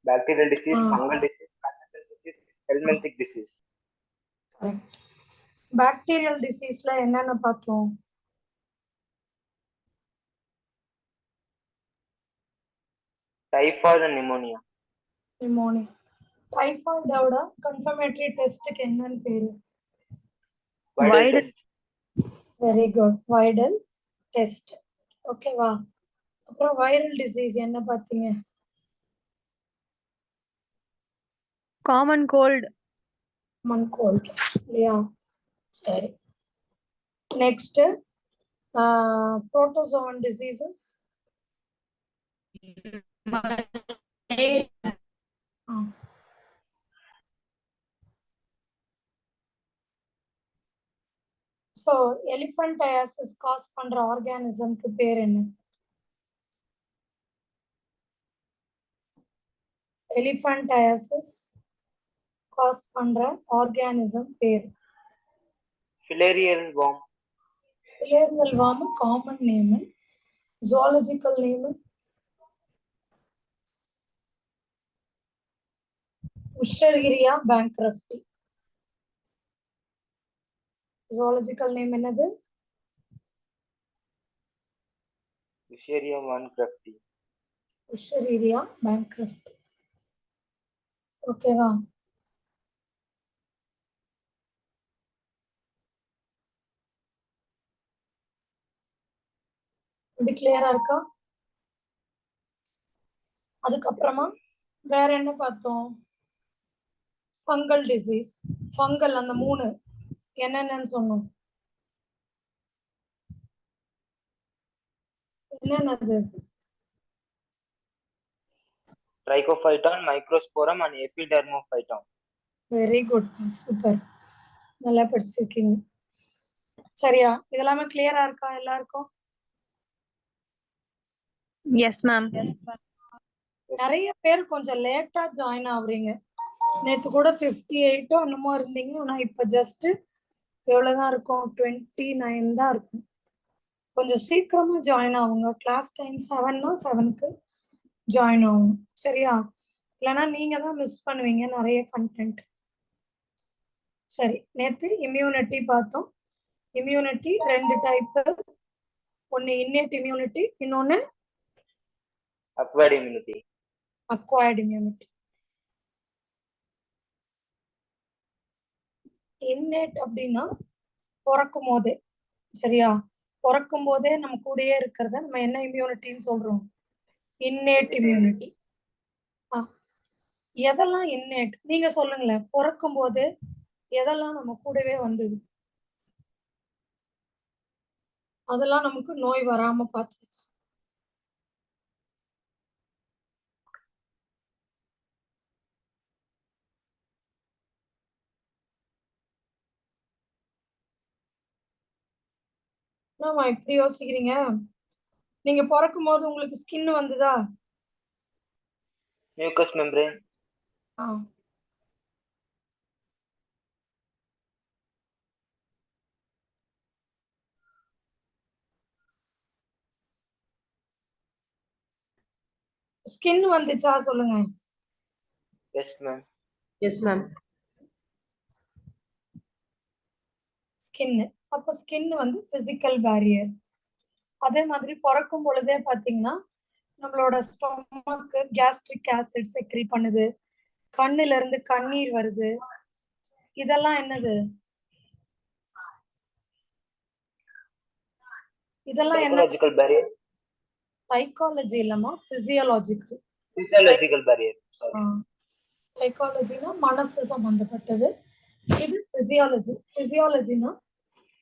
bacterial disease, fungal disease, bacterial disease, helminthic disease. Correct. Bacterial diseaseல என்னென்ன பார்த்தோம்? Typhoid and pneumonia. Pneumonia. டைஃபாய்டோட confirmatory டெஸ்ட்டுக்கு என்னன்னு பேரு? Vidal test. Very good. Vidal test. ஓகேவா? அப்புறம் வைரல் டிசீஸ் என்ன பார்த்தீங்க? Common cold. காமன் கோல்ட் இல்லையா? சரி. Next protozoan diseases. So elephantiasis cause பண்ற ஆர்கானிசம்க்கு பேர் என்ன? எலிஃபன்டயாசிஸ் காஸ் பண்ற ஆர்கானிசம் பேர்? Filarial worm. Filarial worm common name. Zoological name? Wuchereria bancrofti. Zoological name என்னது? Usherium bankrupti. Wuchereria bancrofti. ஓகேவா? இது கிளியரா இருக்கா? அதுக்கப்புறமா வேற என்ன பார்த்தோம்? Fungal disease. ஃபங்கல் அந்த 3 என்னென்னு சொன்னோம்? என்னென்னது? Trichophyton, microsporum and epidermophyton. Very good, super, நல்லா படிச்சிருக்கீங்க. சரியா? இதெல்லாமே கிளியரா இருக்கா எல்லாருக்கும்? Yes ma'am. நிறைய பேர் கொஞ்சம் லேட்டா ஜாயின் ஆகுறீங்க. நேத்து கூட 58 என்னமோ இருந்தீங்க. ஆனா இப்ப ஜஸ்ட் எவ்வளவுதான் இருக்கும்? 29 தான் இருக்கும். கொஞ்சம் சீக்கிரமா ஜாயின் ஆகுங்க. கிளாஸ் டைம் 7னா 7க்கு ஜாயின் ஆகணும். சரியா? இல்லைன்னா நீங்க தான் மிஸ் பண்ணுவீங்க நிறைய கண்டென்ட். சரி, நேத்து இம்யூனிட்டி பார்த்தோம். Immunity 2 type. ஒன்னு இன்னேட் இம்யூனிட்டி, இன்னொன்னு Acquired immunity. Acquired immunity. Inherit அப்படின்னா பிறக்கும் போதே, சரியா? பிறக்கும் போதே நம்ம கூடயே இருக்கிறத நம்ம என்ன இம்யூனிட்டின்னு சொல்றோம்? Inherit immunity. எதெல்லாம் இன்னேட் நீங்க சொல்லுங்களேன். பிறக்கும் போது எதெல்லாம் நம்ம கூடவே வந்தது? அதெல்லாம் நமக்கு நோய் வராம பார்த்துச்சு. என்னம்மா இப்படி யோசிக்கிறீங்க? நீங்க பிறக்கும் போது உங்களுக்கு ஸ்கின் வந்ததா? Mucous membrane. ஸ்கின் வந்துச்சா சொல்லுங்க. Yes ma'am. Yes ma'am. Skin. அப்ப ஸ்கின் வந்து பிசிக்கல் பேரியர். அதே மாதிரி பிறக்கும் பொழுதே பாத்தீங்கன்னா நம்மளோட ஸ்டொமக்கு கேஸ்ட்ரிக் ஆசிட் செக்ரீட் பண்ணுது. கண்ணுல இருந்து கண்ணீர் வருது. இதெல்லாம் என்னது? இதெல்லாம் என்ன? Psychological barrier. சைக்காலஜி இல்லமா, பிசியாலஜிக்கல். Physiological barrier. சைக்காலஜினா மனசு சம்பந்தப்பட்டது. இது பிசியாலஜி. பிசியாலஜினா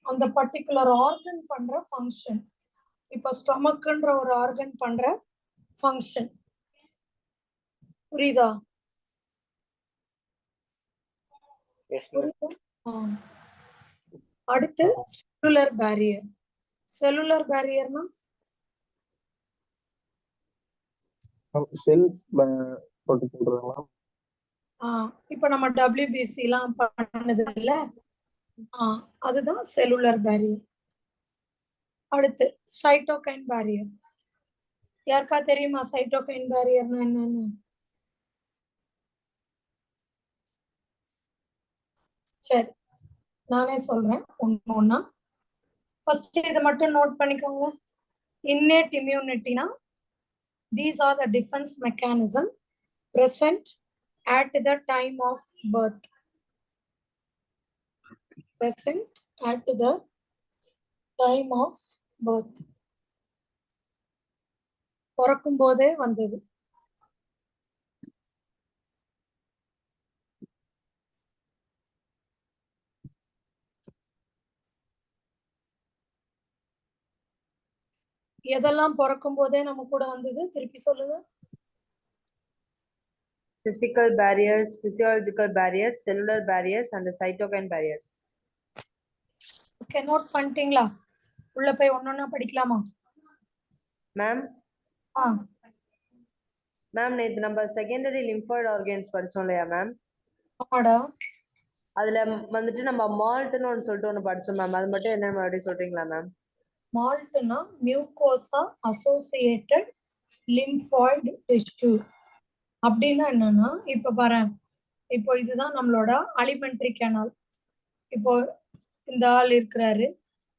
அந்த பர்டிகுலர் ஆர்கன் பண்ற ஃபங்க்ஷன். இப்ப ஸ்டொமக்குன்ற ஒரு ஆர்கன் பண்ற ஃபங்க்ஷன். புரியுதா? Yes ma'am. அடுத்து செல்லுலர் பேரியர். செல்லுலர் பேரியர்னா செல்ஸ் போட்டு சொல்றாங்களா? இப்ப நம்ம WBC எல்லாம் பண்ணது இல்ல, அதுதான் செல்லுலர் பேரியர். அடுத்து சைட்டோகைன் பேரியர். யாருக்கா தெரியுமா சைட்டோகைன் பேரியர்னா என்னன்னு? சரி, நானே சொல்றேன் ஒண்ணு ஒண்ணா. ஃபர்ஸ்ட் இதை மட்டும் நோட் பண்ணிக்கோங்க. innate immunity னா these are the defense mechanism present at the time of birth. Present at the time of birth. பிறக்கும் போதே வந்தது. எதெல்லாம் பிறக்கும் போதே நம்ம கூட வந்தது திருப்பி சொல்லுங்க. Physical barriers, physiological barriers, cellular barriers, and the cytokine barriers. Okay, note பண்ணிட்டீங்களா? உள்ள போய் ஒன்னொன்னா படிக்கலாமா? Ma'am, ஆ, நேத்து நம்ம செகண்டரி லிம்ஃபாய்டு ஆர்கன்ஸ் படிச்சோம் இல்லையா மேம்? ஆமாடா. அதுல வந்துட்டு நம்ம மால்ட்னு ஒன்று சொல்லிட்டு ஒன்று படிச்சோம் மேம். அது மட்டும் என்ன மறுபடியும் சொல்றீங்களா மேம்? மால்ட்னா மியூகோசா அசோசியேட்டட் லிம்ஃபாய்டு டிஷ்யூ. அப்படின்னா என்னன்னா, இப்ப பாரு, இப்போ இதுதான் நம்மளோட அலிமெண்ட்ரி கேனால். இப்போ இந்த ஆள் இருக்கிறாரு,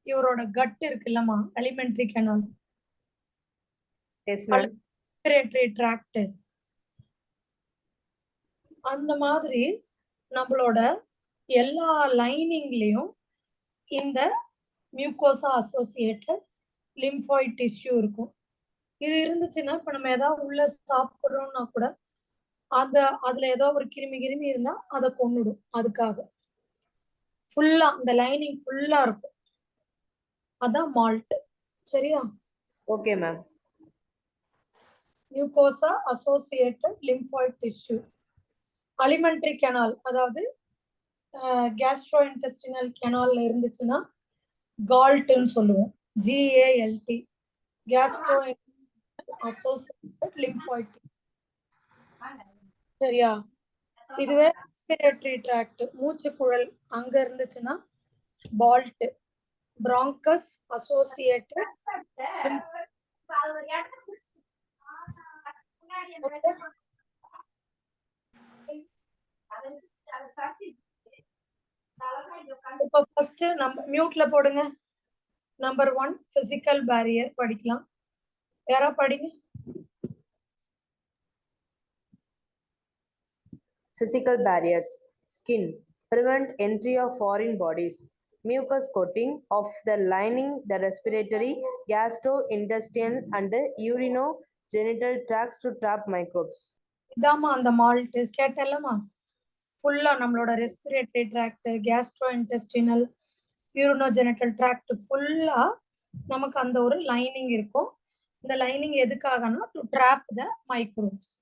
இவரோட கட் இருக்குல்லம்மா, alimentary canal, yes ma'am. Respiratory tract. அந்த மாதிரி நம்மளோட எல்லா லைனிங்லயும் இந்த மியூகோசா அசோசியேட்டட் லிம்ஃபாய்ட் டிஷ்யூ இருக்கும். இது இருந்துச்சுன்னா இப்ப நம்ம ஏதாவது உள்ள சாப்பிடுறோம்னா கூட அதுல ஏதோ ஒரு கிருமி இருந்தா அதை கொன்னுடும். அதுக்காக ஃபுல்லா அந்த லைனிங் ஃபுல்லா இருக்கும். அதான் மால்ட். சரியா? Okay ma'am. Mucosa associated lymphoid tissue. Alimentary canal, அதாவது கேஸ்ட்ரோ இன்டெஸ்டினல் கெனால்ல இருந்துச்சுன்னா கால்ட்னு சொல்லுவோம். GALT, gastro associated lymphoid. சரியா? இதுவே ரெஸ்பிரேட்டரி ட்ராக்ட், மூச்சு குழல் அங்க இருந்துச்சுன்னா பால்ட், பிராங்கஸ் அசோசியேட்டட். இப்ப ஃபர்ஸ்ட் நம்ம மியூட்ல போடுங்க. நம்பர் 1 பிசிக்கல் பேரியர் படிக்கலாம். யாரா படிங்க. Physical barriers. Skin. Prevent entry of foreign bodies. Mucus coating of the lining the respiratory, gastrointestinal and urinogenital tracts to trap microbes. இதாமா அந்த மால்ட் கேட்டல்லமா. ஃபுல்லா நம்மளோட respiratory tract, gastro intestinal, urinogenital tract ஃபுல்லா நமக்கு அந்த ஒரு லைனிங் இருக்கும். இந்த லைனிங் எதுக்காகனா டு ட்ராப் த மைக்ரோப்ஸ்.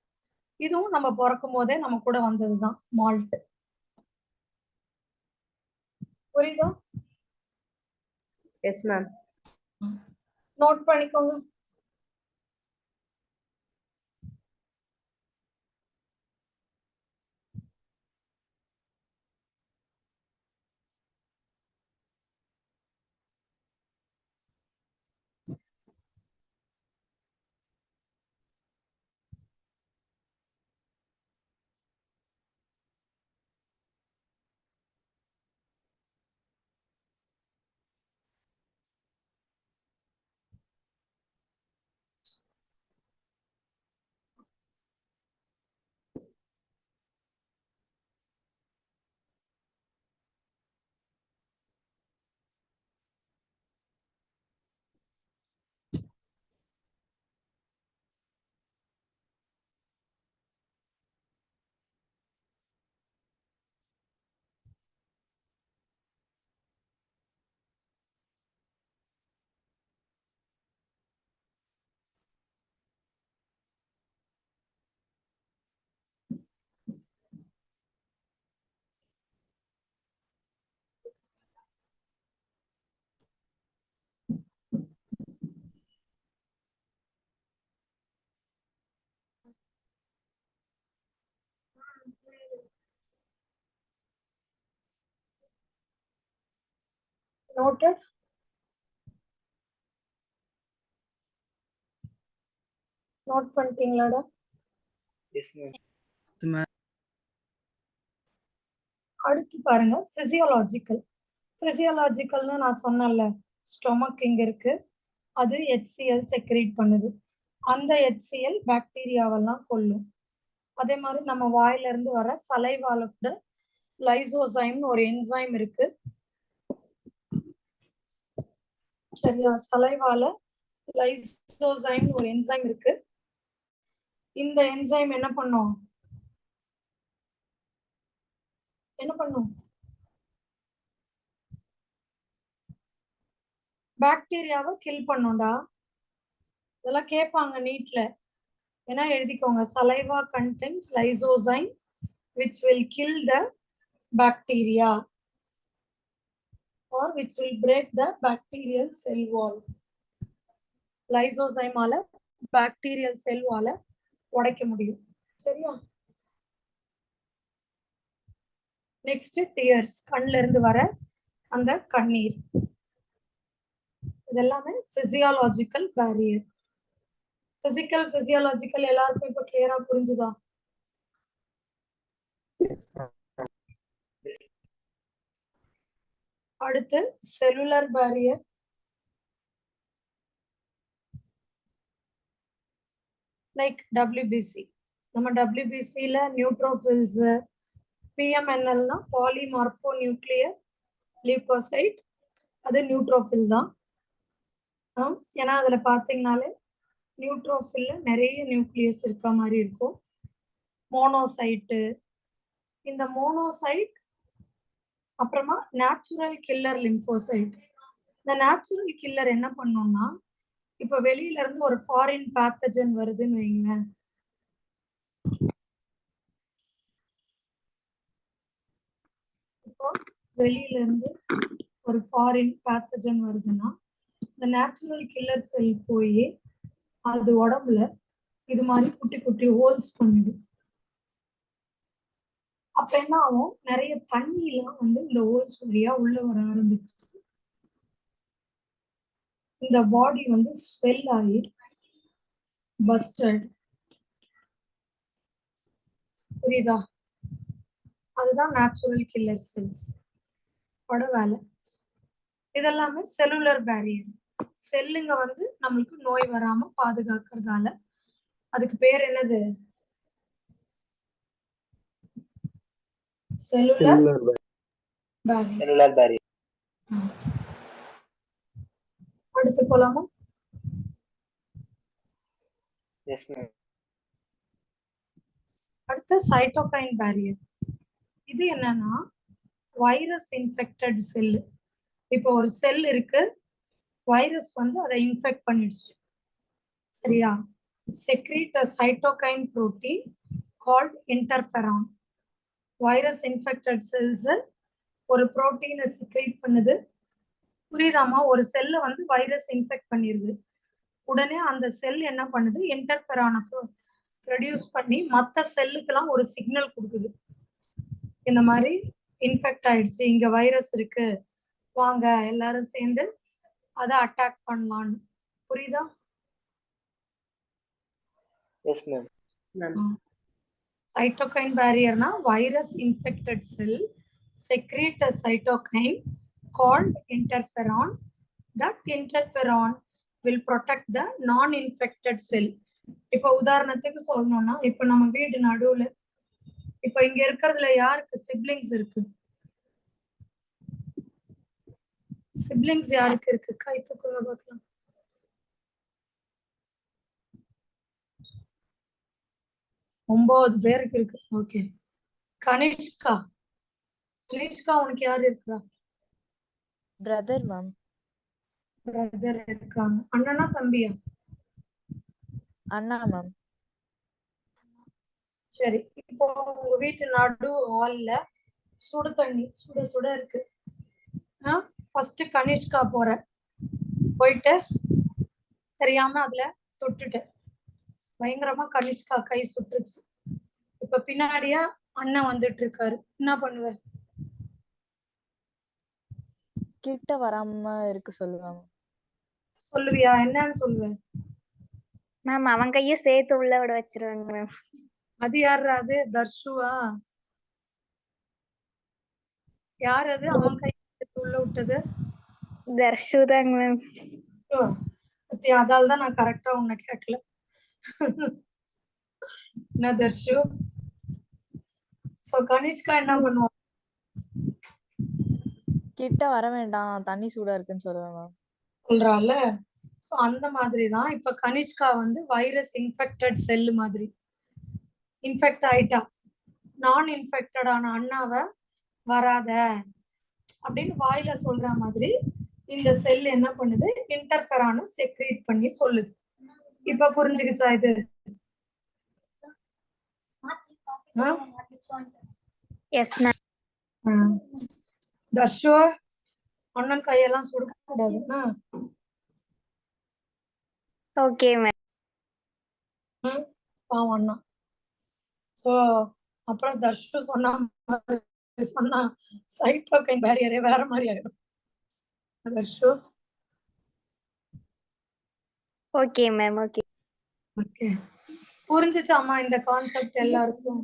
இதுவும் நம்ம பிறக்கும் போதே நம்ம கூட வந்ததுதான் மால்ட். புரியுதா? Yes ma'am. நோட் பண்ணிக்கோங்க. Noted. நோட் பண்ணிட்டீங்களாடா? Yes, ma'am. அடுத்து பாருங்க பிசியோலாஜிக்கல். பிசியோலாஜிக்கல்னு நான் சொன்னேன்ல, ஸ்டொமக் இங்க இருக்கு, அது HCl செக்ரீட் பண்ணுது. அந்த HCl பாக்டீரியாவெல்லாம் கொல்லும். அதே மாதிரி நம்ம வாயில இருந்து வர சலைவால கூட லைசோசைம்னு ஒரு என்சைம் இருக்கு. சரியா? சலைவால லைசோசைம் ஒரு என்சைம் இருக்கு. இந்த என்சைம் என்ன பண்ணும்? பாக்டீரியாவை கில் பண்ணும்டா. இதெல்லாம் கேட்பாங்க நீட்ல. ஏன்னா எழுதிக்கோங்க, saliva condense lysozyme which will kill the bacteria or which will break the bacterial cell wall. லைசோசைமால பாக்டீரியல் செல் வால உடைக்க முடியும். சரியா? நெக்ஸ்ட் டியர்ஸ், கண்ல இருந்து வர அந்த கண்ணீர். இதெல்லாமே பிசியாலஜிக்கல் பேரியர். பிசிக்கல் பிசியாலஜிக்கல் எல்லாருக்கும் இப்ப கிளியரா புரிஞ்சுதா? அடுத்து செல்லுலர் பேரியர். Like WBC. நம்ம WBCல நியூட்ரோஃபில்ஸ், PMNLனா பாலிமார்போ நியூக்ளியர் லியூகோசைட், அது நியூட்ரோஃபில் தான். ஏன்னா அதுல பாத்தீங்கன்னாலே நியூட்ரோஃபில்ல நிறைய நியூக்ளியஸ் இருக்க மாதிரி இருக்கும். மோனோசைட்டு, இந்த மோனோசைட் அப்புறமா நேச்சுரல் கில்லர் லிம்போசைட். இந்த நேச்சுரல் கில்லர் என்ன பண்ணும்னா, இப்ப வெளியில இருந்து ஒரு ஃபாரின் பேத்தஜன் வருதுன்னு வைங்களேன், இப்போ வெளியில இருந்து ஒரு ஃபாரின் பேத்தஜன் வருதுன்னா இந்த நேச்சுரல் கில்லர் செல் போய் அது உடம்புல இது மாதிரி குட்டி குட்டி ஹோல்ஸ் பண்ணுது. அப்ப என்ன ஆகும், நிறைய தண்ணிலாம் வந்து இந்த ஹோல்ஸ் வழியா உள்ள வர ஆரம்பிச்சு இந்த பாடி வந்து ஸ்வெல் ஆகி பஸ்டட். புரியுதா? அதுதான் நேச்சுரல் கில்லர் செல்ஸ் வேலை. இதெல்லாமே செல்லுலர் பேரியர். செல்லுங்க வந்து நம்மளுக்கு நோய் வராம பாதுகாக்கிறதால அதுக்கு பேர் என்னது? Cellular barrier. cellular barrier. அடுத்து போலாமா? Yes, ma'am. அடுத்து சைட்டோகைன் பேரியர். இது என்னன்னா வைரஸ் இன்ஃபெக்டட் செல். இப்போ ஒரு செல் இருக்கு, வைரஸ் வந்து அதை இன்ஃபெக்ட் பண்ணிடுச்சு. சரியா? Secrete a cytokine protein called interferon. Virus infected cells ஒரு புரோட்டீனை செக்ரீட் பண்ணுது. புரியுதாமா? ஒரு செல்லை வந்து வைரஸ் இன்ஃபெக்ட் பண்ணிருது, உடனே அந்த செல் என்ன பண்ணுது, இன்டர்ஃபெரானை ப்ரொடியூஸ் பண்ணி மற்ற செல்லுக்கெல்லாம் ஒரு சிக்னல் கொடுக்குது. இந்த மாதிரி இன்ஃபெக்ட் ஆயிடுச்சு, இங்க வைரஸ் இருக்கு, வாங்க எல்லாரும் சேர்ந்து அதை அட்டாக் பண்ணலான்னு. புரியுதா? Yes, ma'am. Cytokine barrier na virus infected cell secrete a cytokine called interferon. That interferon will protect the non-infected cell. இப்போ உதாரணத்துக்கு சொல்லணும்னா, இப்போ நம்ம வீடு நடுவுல இப்போ இங்க இருக்கிறதுல யாருக்கு சிப்லிங்ஸ் இருக்கு? சிப்லிங்ஸ் யாருக்கு இருக்கு? கை தூக்குங்க பார்க்கலாம். ஒன்பது பேருக்கு இருக்கு. ஓகே. கனிஷ்கா, கனிஷ்கா உனக்கு யாரு இருக்கா? Brother ma'am. பிரதர் இருக்காங்க. அண்ணனா தம்பியா? அண்ணா மேம். சரி, இப்போ உங்க வீட்டு நடு ஹால்ல சுடு தண்ணி சுட சுட இருக்கு. ஃபர்ஸ்ட் கனிஷ்கா போற, போயிட்டு தெரியாம அதுல தொட்டுட்டு பயங்கரமா கனிஷ்கா கை சுட்டுச்சு. இப்ப பின்னாடியா அண்ணன் வந்துட்டு இருக்காரு, என்ன பண்ணுவ? கிட்ட வராம இருக்கு சொல்லுவாங்க. சொல்லுவியா? என்னன்னு சொல்லுவ? மேம் அவன் கையும் சேர்த்து உள்ள விட வச்சிருவாங்க மேம். அது யாரு? அது தர்ஷுவா? யார் அது அவன் கை எடுத்து உள்ள விட்டது? தர்ஷு தாங்க மேம். ஓ, பத்தியா, அதால தான் நான் கரெக்டா உன்னை கேட்கல. என்ன தர்ஷு? சோ கனிஷ்கா என்ன பண்ணுவோம்? கிட்ட வர வேண்டாம், தண்ணி சூடா இருக்குன்னு சொல்லுவேன் மேம். சொல்றால. சோ அந்த மாதிரி தான் இப்ப கனிஷ்கா வந்து வைரஸ் இன்ஃபெக்டட் செல் மாதிரி இன்ஃபெக்ட் ஆயிட்டா. நான் இன்ஃபெக்டட் ஆன அண்ணாவை வராத அப்படின்னு வாயில சொல்ற மாதிரி இந்த செல் என்ன பண்ணுது, இன்டர்ஃபெரான செக்ரேட் பண்ணி சொல்லுது. இப்ப புரிஞ்சுக்கிச்சா இது? Yes ma'am. தர்ஷு, அண்ணன் கையெல்லாம் சுடுக்க கூடாது. Okay ma'am. பாவம் அண்ணா. சோ அப்புறம் தர்ஷு சொன்னா சைட்டோகைன் பேரியரே வேற மாதிரி ஆயிடும். Dharshu okay ma'am. Okay. Okay, புரிஞ்சுச்சாமா இந்த கான்செப்ட் எல்லாருக்கும்?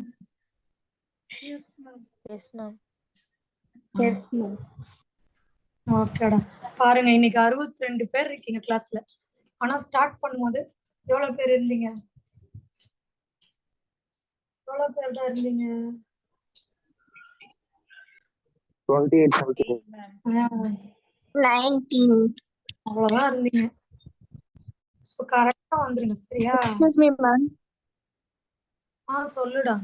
Yes ma'am. ஓகேடா. பாருங்க, இன்னைக்கு 62 பேர் இருக்கீங்க கிளாஸ்ல. ஆனா ஸ்டார்ட் பண்ணும்போது எவ்வளவு பேர் இருந்தீங்க? எவ்வளவு பேர் தான் இருந்தீங்க? 28 something. 19. அவ்வளவுதான் இருந்தீங்க. கரெக்டா வந்துருங்க, சரியா? மேம். சொல்லுடா.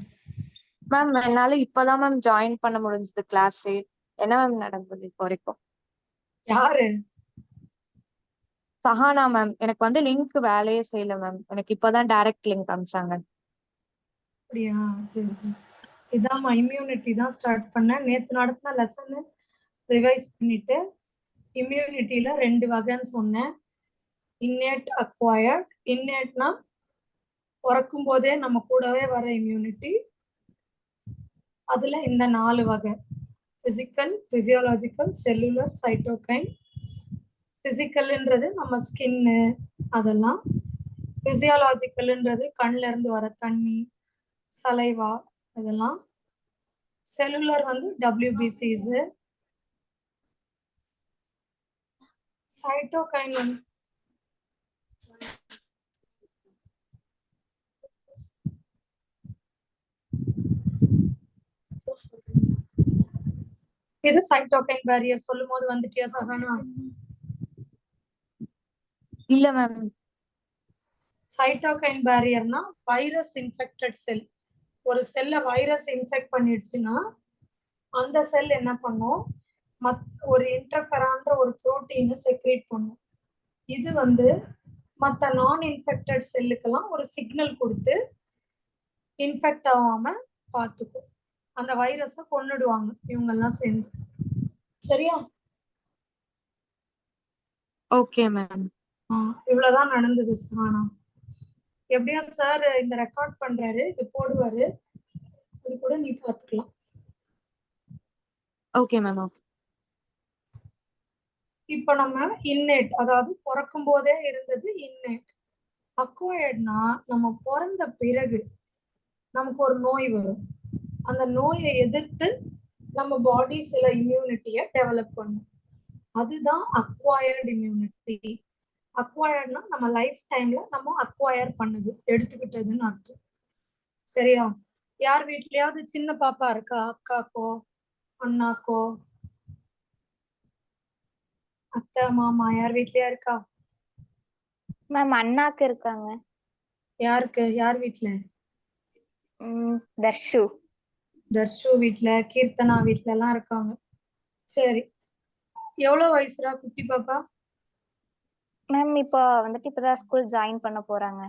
மேம் என்னால இப்பதான் மேம் ஜாயின் பண்ண முடிஞ்சது கிளாஸ். என்ன மேம் நடந்தது இப்போ வரைக்கும்? யாரு? சஹானா மேம். எனக்கு வந்து லிங்க் வேலையே செய்யல மேம். எனக்கு இப்பதான் டைரக்ட் லிங்க் அனுப்பிச்சாங்க. அப்படியா? சரி சரி. இதாம்மா இம்யூனிட்டி தான் ஸ்டார்ட் பண்ணேன். நேத்து நடத்தின லெசன் ரிவைஸ் பண்ணிட்டு இம்யூனிட்டியில 2 வகைன்னு சொன்னேன். Inherit, acquired. இன்னேட்னா பிறக்கும் போதே நம்ம கூடவே வர இம்யூனிட்டி. அதுல இந்த 4 வகை: பிசிக்கல், பிசியோலாஜிக்கல், செல்லுலர், சைட்டோகைன். பிசிக்கல்ன்றது நம்ம ஸ்கின்னு அதெல்லாம். பிசியாலஜிக்கல்ன்றது கண்ல இருந்து வர தண்ணி, சலைவா இதெல்லாம். செல்லுலர் வந்து WBCs. சைட்டோகைன் வந்து இது சைட்டோகைன் பேரியர் சொல்லும் போது வந்துட்டியா சஹானா? இல்ல மேம். சைட்டோகைன் பேரியர்னா வைரஸ் இன்ஃபெக்டட் செல். ஒரு செல்ல வைரஸ் இன்ஃபெக்ட் பண்ணிடுச்சுன்னா அந்த செல் என்ன பண்ணும், ஒரு இன்டர்ஃபெரான்ற ஒரு புரோட்டீனை செக்ரேட் பண்ணும். இது வந்து மற்ற நான் இன்ஃபெக்டட் செல்லுக்கெல்லாம் ஒரு சிக்னல் கொடுத்து இன்ஃபெக்ட் ஆகாம பார்த்துக்கும். அந்த வைரஸை கொன்னுடுவாங்க இவங்க எல்லாம் சேர்ந்து. சரியா? Okay ma'am. இவ்வளவுதான் நடந்தது சஹானா. எப்படியும் சார் இந்த ரெக்கார்ட் பண்றாரு, இது போடுவாரு, அது கூட நீ பாத்துக்கலாம். Okay ma'am. ஓகே. இப்ப நம்ம இன்னேட், அதாவது பிறக்கும் போதே இருந்தது இன்னேட். அக்வயர்ட்னா நம்ம பிறந்த பிறகு நமக்கு ஒரு நோய் வரும். அந்த நோயை எதிர்த்து நம்ம பாடி சில இம்யூனிட்டியை டெவலப் பண்ணும். அதுதான் அக்வயர்ட் இம்யூனிட்டி. அக்வயர்ட்னா நம்ம லைஃப் டைம்ல நம்ம அக்வயர் பண்ணது, எடுத்துக்கிட்டதுன்னு அர்த்தம். சரியா? யார் வீட்லயாவது சின்ன பாப்பா இருக்கா? அக்காக்கோ அண்ணாக்கோ அத்தை மாமா யார் வீட்லயா இருக்கா? மேம் அண்ணாக்கு இருக்காங்க. யாருக்கு? யார் வீட்ல? தர்ஷு. தர்ஷு வீட்ல, கீர்த்தனா வீட்ல எல்லாம் இருக்காங்க. சரி, எவ்வளவு வயசுடா குட்டி பாப்பா? மேம் இப்போ வந்துட்டு இப்பதான் ஸ்கூல் ஜாயின் பண்ண போறாங்க.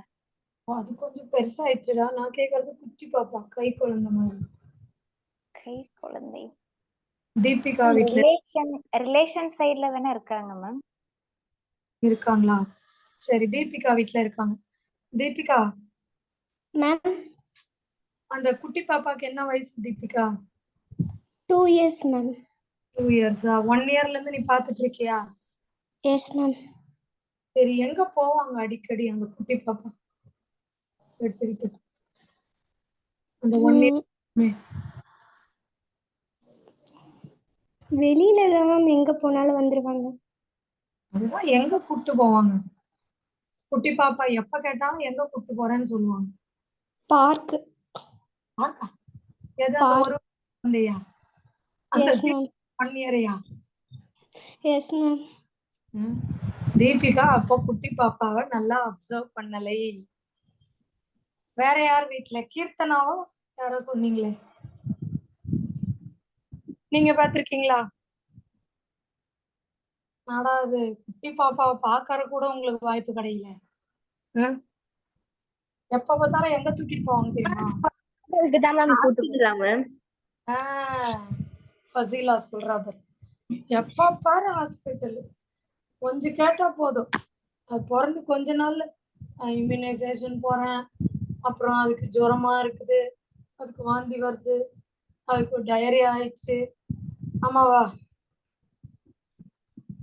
அது கொஞ்சம் பெருசாயிடுச்சுடா. நான் கேக்குறது குட்டி பாப்பா, கை குழந்தை மாதிரி. கை குழந்தை. தீபிகா வீட்ல ரிலேஷன் சைடுல வேணா இருக்காங்க மேம். இருக்காங்களா? சரி, தீபிகா வீட்ல இருக்காங்க. தீபிகா மேம், அந்த குட்டி பாப்பாக்கு என்ன வயசு தீபிகா? 2 years ma'am. 2 years-ஆ? 1 yearல இருந்து நீ பாத்துட்டு இருக்கியா? Yes ma'am. சரி, எங்க போவாங்க அடிக்கடி அந்த குட்டி பாப்பா எடுத்துக்கிட்டு? அந்த 1 year வெளியில தான் மேம் எங்க போனாலும் வந்துருவாங்க. அதுதான் எங்க கூட்டு போவாங்க? குட்டி பாப்பா எப்ப கேட்டாலும் எங்க கூட்டு போறேன்னு சொல்லுவாங்க. பார்க். ஆமா. எது அந்த பார்க். ஒரு இல்லையா? அந்த எஸ் மேம். 1 இயரையா? Yes ma'am. தீபிகா அப்போ குட்டி பாப்பாவை நல்லா அப்சர்வ் பண்ணலை. வேற யார் வீட்ல? கீர்த்தனாவோ யாரோ சொன்னீங்களே, நீங்க பாத்திருக்கீங்களா? ஆனா அது குட்டி பாப்பாவை பாக்கற கூட உங்களுக்கு வாய்ப்பு கிடைக்கல. எப்ப பார்த்தாலும் எங்க தூக்கிட்டு போவாங்க தெரியுமா? ஃபசீலா சொல்றா பாரு, எப்ப பாரு ஹாஸ்பிட்டல். கொஞ்சம் கேட்டா போதும், அது பிறந்து கொஞ்ச நாள்ல இம்யூனைசேஷன் போறேன், அப்புறம் அதுக்கு ஜுரமா இருக்குது, அதுக்கு வாந்தி வருது, அதுக்கு டயரி ஆயிடுச்சு. ஆமாவா?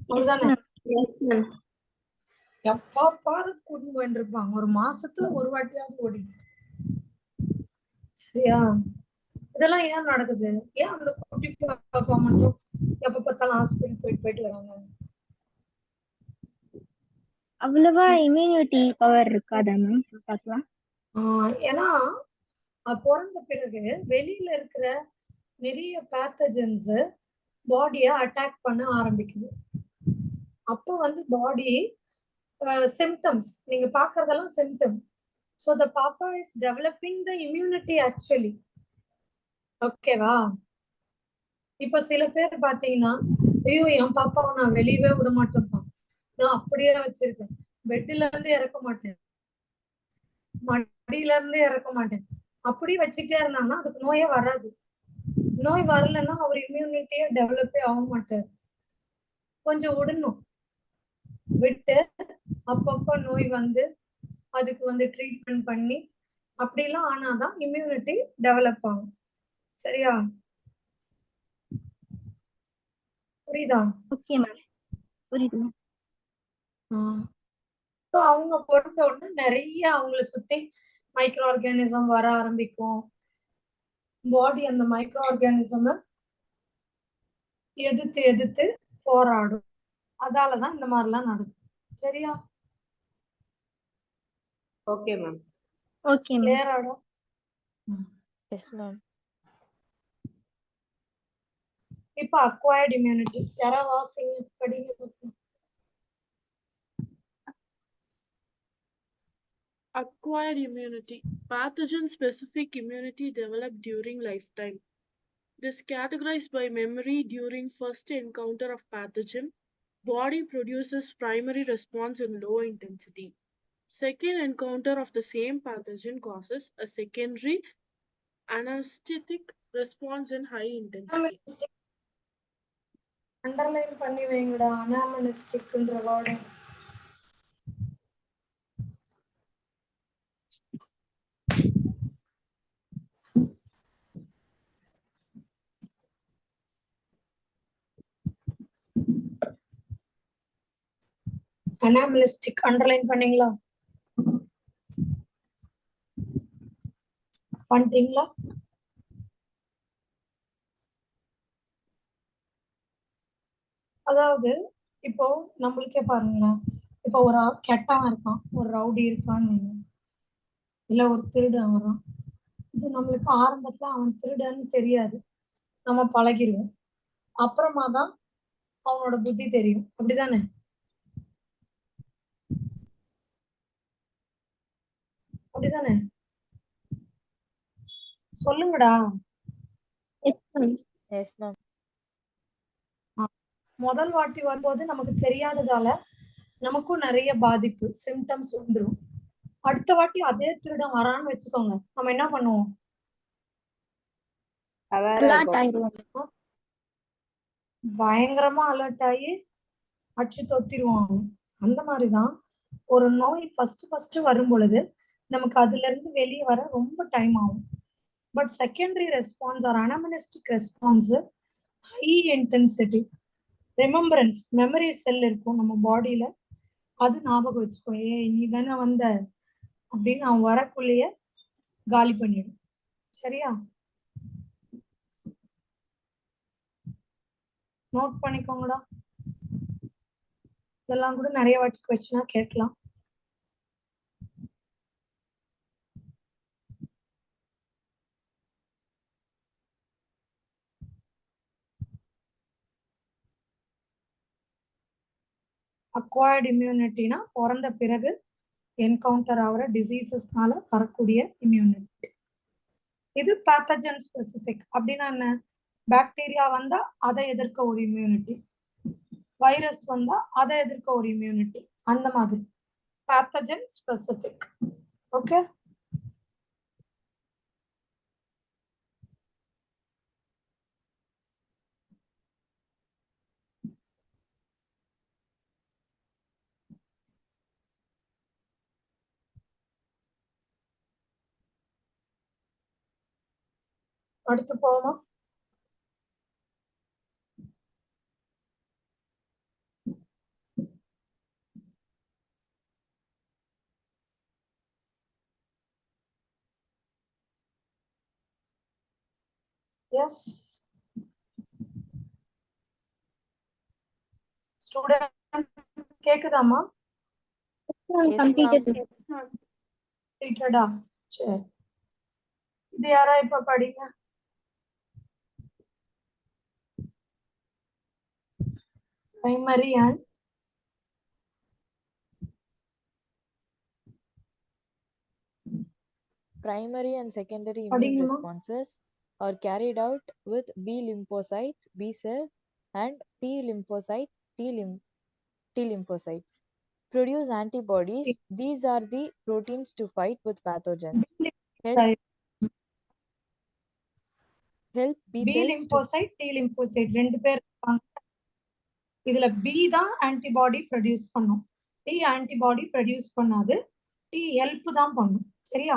அப்படிதானே? எப்ப பாரு கூட்டு போயிட்டு இருப்பாங்க. ஒரு மாசத்துல ஒரு வாட்டியாவது ஓடி. சரியா? இதெல்லாம் ஏன் நடக்குது? ஏன் அந்த குட்டி பாப்பா மட்டும் எப்ப பார்த்தாலும் ஹாஸ்பிட்டல் போயிட்டு வராங்க? அவ்வளவா இம்யூனிட்டி பவர் இருக்காதா மேம் பாப்பாக்கலாம்? ஏன்னா பிறந்த பிறகு வெளியில இருக்கிற நிறைய பேத்தஜன்ஸ் பாடியை அட்டாக் பண்ண ஆரம்பிக்குது. அப்போ வந்து பாடி சிம்டம்ஸ் நீங்க பாக்குறதெல்லாம் சிம்டம். ஸோ த பாப்பா is developing the immunity actually. ஓகேவா? இப்ப சில பேர் பாத்தீங்கன்னா, ஐயோ என் பாப்பாவை நான் வெளியவே விட மாட்டேன்ப்பா, நான் அப்படியே வச்சிருக்கேன், பெட்ல இருந்து இறக்க மாட்டேன், மடியில இருந்து இறக்க மாட்டேன், அப்படி வச்சுட்டே இருந்தாங்கன்னா அதுக்கு நோயே வராது. நோய் வரலன்னா அவர் இம்யூனிட்டியே டெவலப்பே ஆக மாட்டார். கொஞ்சம் விடணும், விட்டு அப்பப்போ நோய் வந்து அதுக்கு வந்து ட்ரீட்மெண்ட் பண்ணி அப்படிலாம் ஆனாதான் இம்யூனிட்டி டெவலப் ஆகும். சரியா? புரியுதா? ஓகே மேம், புரியுது மேம். அவங்க பிறந்த உடனே நிறைய அவங்கள சுத்தி மைக்ரோ ஆர்கானிசம் வர ஆரம்பிக்கும். பாடி அந்த மைக்ரோ ஆர்கானிசம் எதிர்த்து எதிர்த்து போராடும். அதாலதான் இந்த மாதிரிலாம் நடக்கும். சரியா? Okay ma'am. Okay ma'am. Clear ஆடும். Yes ma'am. இப்ப அக்வயர்ட் இம்யூனிட்டி யாரா வாசிங்க, படிங்க. Acquired immunity. Pathogen-specific immunity developed during lifetime. This categorized by memory during first encounter of pathogen. Body produces primary response in low intensity. Second encounter of the same pathogen causes a secondary anesthetic response in high intensity. Underline பண்ணி வைங்கடா, அனாமனிஸ்டிக்ன்ற word. அனாமலிஸ்டிக் underline பண்ணீங்களா? பண்ணிட்டீங்களா? அதாவது இப்போ நம்மளுக்கே பாருங்களேன், இப்போ ஒரு கெட்டவன் இருக்கான், ஒரு ரவுடி இருக்கான்னு வைங்க, இல்ல ஒரு திருடன் வரான். இது நம்மளுக்கு ஆரம்பத்துல அவன் திருடன்னு தெரியாது, நம்ம பழகிடுவோம். அப்புறமா தான் அவனோட புத்தி தெரியும். அப்படிதானே? அப்படிதானே? சொல்லுங்கடா. Yes ma'am. முதல் வாட்டி வரும்போது நமக்கு தெரியாததால நமக்கும் நிறைய பாதிப்பு சிம்டம்ஸ் வந்துடும். அடுத்த வாட்டி அதே திருடன் வரான்னு வச்சுக்கோங்க, நம்ம என்ன பண்ணுவோம்? பயங்கரமா அலர்ட் ஆகி அடிச்சு தொத்திடுவாங்க. அந்த மாதிரிதான் ஒரு நோய் ஃபர்ஸ்ட் வரும் பொழுது நமக்கு அதுல இருந்து வெளியே வர ரொம்ப டைம் ஆகும். But secondary response or anamnestic response high intensity. Remembrance memory cell இருக்கும் நம்ம பாடியில, அது ஞாபகம் வச்சுக்கோ, நீ தானே வந்த அப்படின்னு அவன் வரக்குள்ளேயே காலி பண்ணிடும். சரியா? நோட் பண்ணிக்கோங்கடா. இதெல்லாம் கூட நிறைய வாட்டி கொஸ்டினா கேட்கலாம். அக்வயர்ட் இம்யூனிட்டினா பிறந்த பிறகு என்கவுண்டர் ஆகிற டிசீசஸ்னால வரக்கூடிய இம்யூனிட்டி. இது பேத்தஜன் ஸ்பெசிபிக். அப்படின்னா என்ன? பாக்டீரியா வந்தா அதை எதிர்க்க ஒரு இம்யூனிட்டி, வைரஸ் வந்தா அதை எதிர்க்க ஒரு இம்யூனிட்டி, அந்த மாதிரி பேத்தஜன் ஸ்பெசிபிக். ஓகே, அடுத்து போவோமா? எஸ் ஸ்டூடெண்ட்ஸ், கேக்குதாமா? completed. கம்ப்ளீட்டடா? சரி, இது யாரா இப்ப படிங்க. Primary and Primary and secondary immune படிங்கம்மா. responses are carried out with B lymphocytes, B cells, and T lymphocytes, T lymphocytes. Produce antibodies. These are the proteins to fight with pathogens. Help B B cells to lymphocyte, T lymphocyte ரெண்டு பேர் இருக்காங்க. இதுல B தான் antibody produce பண்ணும், T antibody produce பண்ணாது, T help தான் பண்ணும். சரியா?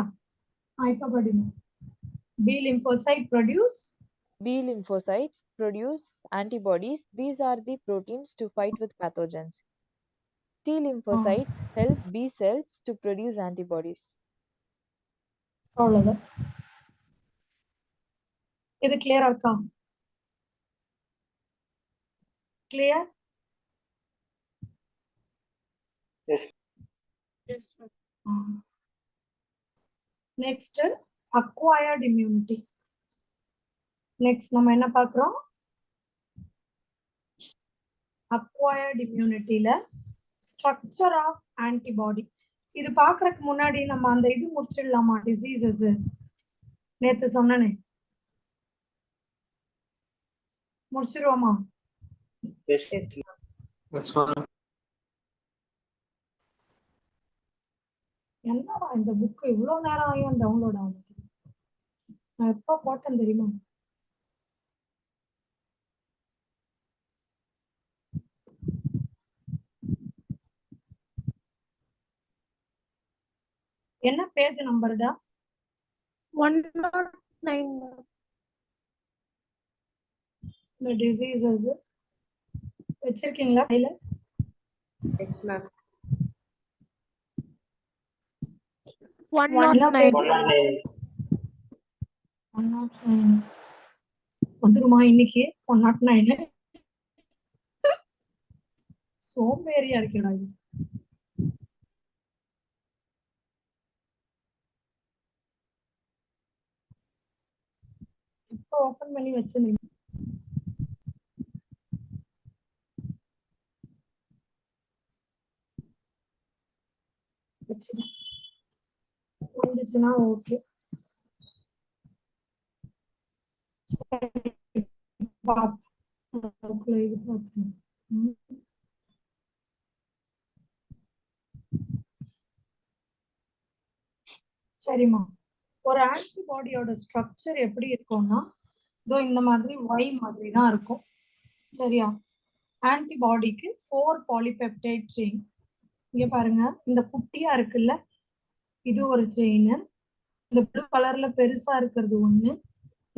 இப்ப படிங்க. B lymphocyte produce B lymphocytes produce antibodies. These are the proteins to fight with pathogens. T lymphocytes help B cells to produce antibodies. அவ்வளவுதான். இது கிளியரா இருக்கா? Clear? Yes. Yes, ma'am. Next acquired immunity. Next நம்ம என்ன பார்க்கிறோம்? Acquired இம்யூனிட்டியில structure of antibody. இது பார்க்கறதுக்கு முன்னாடி நம்ம அந்த இது முடிச்சிடலாமா? டிசீசஸ் நேத்து சொன்னனே, முடிச்சிருவோமா? Yes. என்னடா இந்த புக் இவ்வளவு நேரம் ஆகியும் டவுன்லோட் ஆகும். நான் எப்போ போட்டேன் தெரியுமா? என்ன பேஜ் நம்பர்டா? 109. இந்த டிசீசஸ் வச்சிருக்கீங்களா கையில? Yes ma'am. 109. வந்துருமா இன்னைக்கு 109? சோம்பேறியா இருக்கேடா இது. இப்போ ஓபன் பண்ணி வச்சிருந்தீங்க. வந்துச்சுன்னா ஓகே. சரிம்மா, ஒரு ஆன்டிபாடியோட ஸ்ட்ரக்சர் எப்படி இருக்கும்னா இதோ இந்த மாதிரி Y மாதிரி தான் இருக்கும். சரியா? ஆன்டிபாடிக்கு 4 பாலிபெப்டைட் செயின். இங்க பாருங்க, இந்த குட்டியா இருக்குல்ல, இது ஒரு செயின். இந்த ப்ளூ கலர்ல பெருசா இருக்கிறது ஒண்ணு,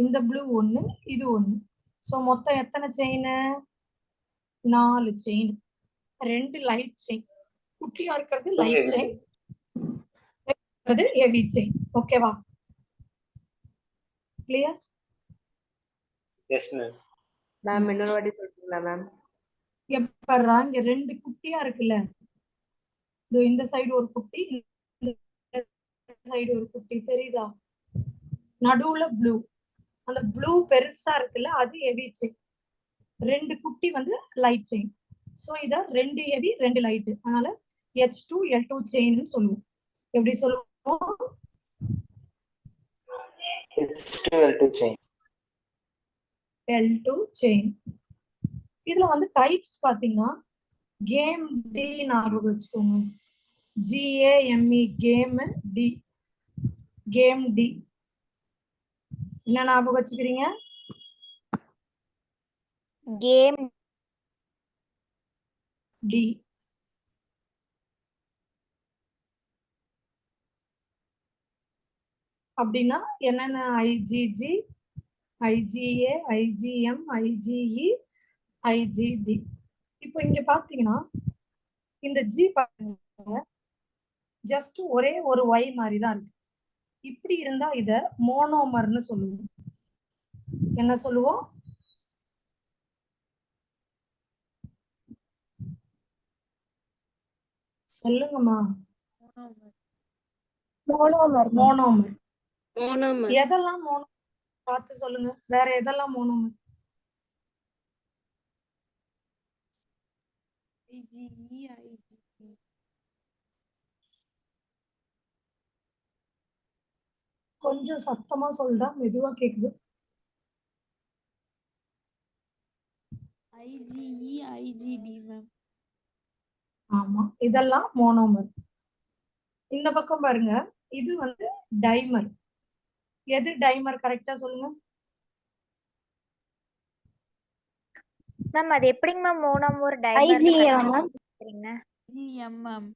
இந்த ப்ளூ ஒண்ணு, இது ஒண்ணு. சோ மொத்தம் எத்தனை செயின்? 4 செயின். 2 light chain. குட்டியா இருக்கிறது லைட் செயின், ஹெவி செயின். ஓகேவா? கிளியர்? Yes, ma'am. மேம் இன்னொரு வாட்டி சொல்றீங்களா மேம்? எப்பறா இங்க ரெண்டு குட்டியா இருக்குல்ல, இந்த சைடு ஒரு குட்டி, இந்த சைடு ஒரு குட்டி தெரியுதா? நடுவுல ப்ளூ, அந்த ப்ளூ பெருசா இருக்குல்ல அது ஹெவி செயின், ரெண்டு குட்டி வந்து லைட் செயின். ஸோ இத ரெண்டு ஹெவி ரெண்டு லைட், அதனால H2L2 செயின்னு சொல்லுவோம். எப்படி சொல்லுவோம்? H2L2 chain. L2 chain. இதுல வந்து டைப்ஸ் பாத்தீங்கன்னா கேம் டி ஞாபகம் வச்சுக்கோங்க. GAME game D, game D என்ன ஞாபகம் வச்சுக்கிறீங்க? Game D. அப்படின்னா என்னென்ன? IgG, IgA, IgM, IgE, IgD. இப்போ இங்க பாத்தீங்கன்னா இந்த G பாருங்க, ஜஸ்ட் ஒரே ஒரு Y மாதிரி தான் இருக்கு. இப்படி இருந்தா இத மோனோமர்னு சொல்லுவோம். என்ன சொல்லுவோம்? சொல்லுங்கம்மா. மோனோமர். மோனோமர். Monomer. எதெல்லாம் மோனோ பார்த்து சொல்லுங்க, வேற எதெல்லாம் மோனோமர்? கொஞ்சம் சத்தமா சொல்றா, மெதுவா கேக்குது. IgE, IgD ma'am. ஆமா, இதெல்லாம் மோனோமர். இந்த பக்கம் பாருங்க, இது வந்து டைமர். எது டைமர் கரெக்டா சொல்லுங்க. மேம் அது எப்படிங்க ma'am monomer timer ma'am.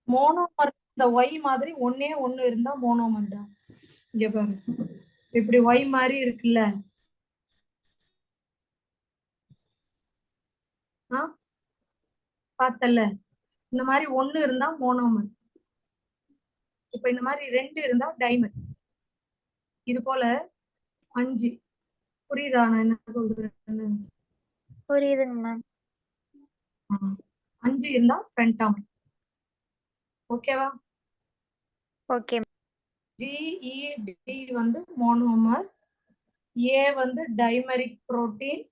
Monomer இந்த Y மாதிரி ஒன்னே ஒண்ணு இருந்தா மோனோமர் தான். இங்க பாருங்க, இப்படி Y மாதிரி இருக்குல்ல, பார்த்தல, இந்த மாதிரி ஒண்ணு இருந்தா மோனோமர். இப்ப இந்த மாதிரி ரெண்டு இருந்தா டைமர். இது போல 5, புரியுதா நான் என்ன சொல்றேன்னு? புரியுதுங்க மேம். 5 இருந்தா பென்டாமர். ஓகேவா? ஓகே. GED வந்து மோனோமர், A வந்து டைமரிக் புரோட்டீன்,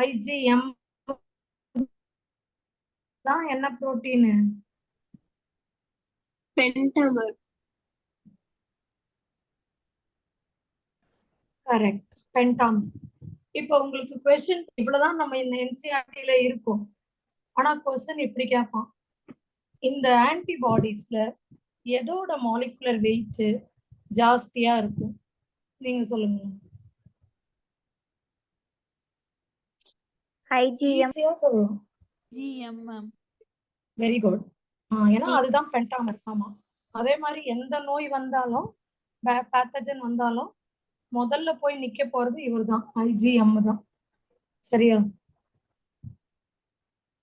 IgM தான் என்ன புரோட்டீன்? பென்டமர். கரெக்ட், பென்டாமர். இப்போ உங்களுக்கு क्वेश्चन இவ்வளவுதான் நம்ம இந்த NCERT-ல இருக்கும். ஆனா क्वेश्चन இப்படி கேட்பான், இந்த ஆன்டிபாடிஸ்ல எதோட மாலிகுலர் வெயிட் ஜாஸ்தியா இருக்கும்? நீங்க சொல்லுங்க. IgM. ஈஸியா சொல்லலாம். GM ma'am. Very good. ஏன்னா அதுதான் பென்டாமர். ஆமா, அதே மாதிரி எந்த நோய் வந்தாலும் பேத்தஜன் வந்தாலும் முதல்ல போய் நிக்க போறது இவர்தான், IgM தான். சரியா?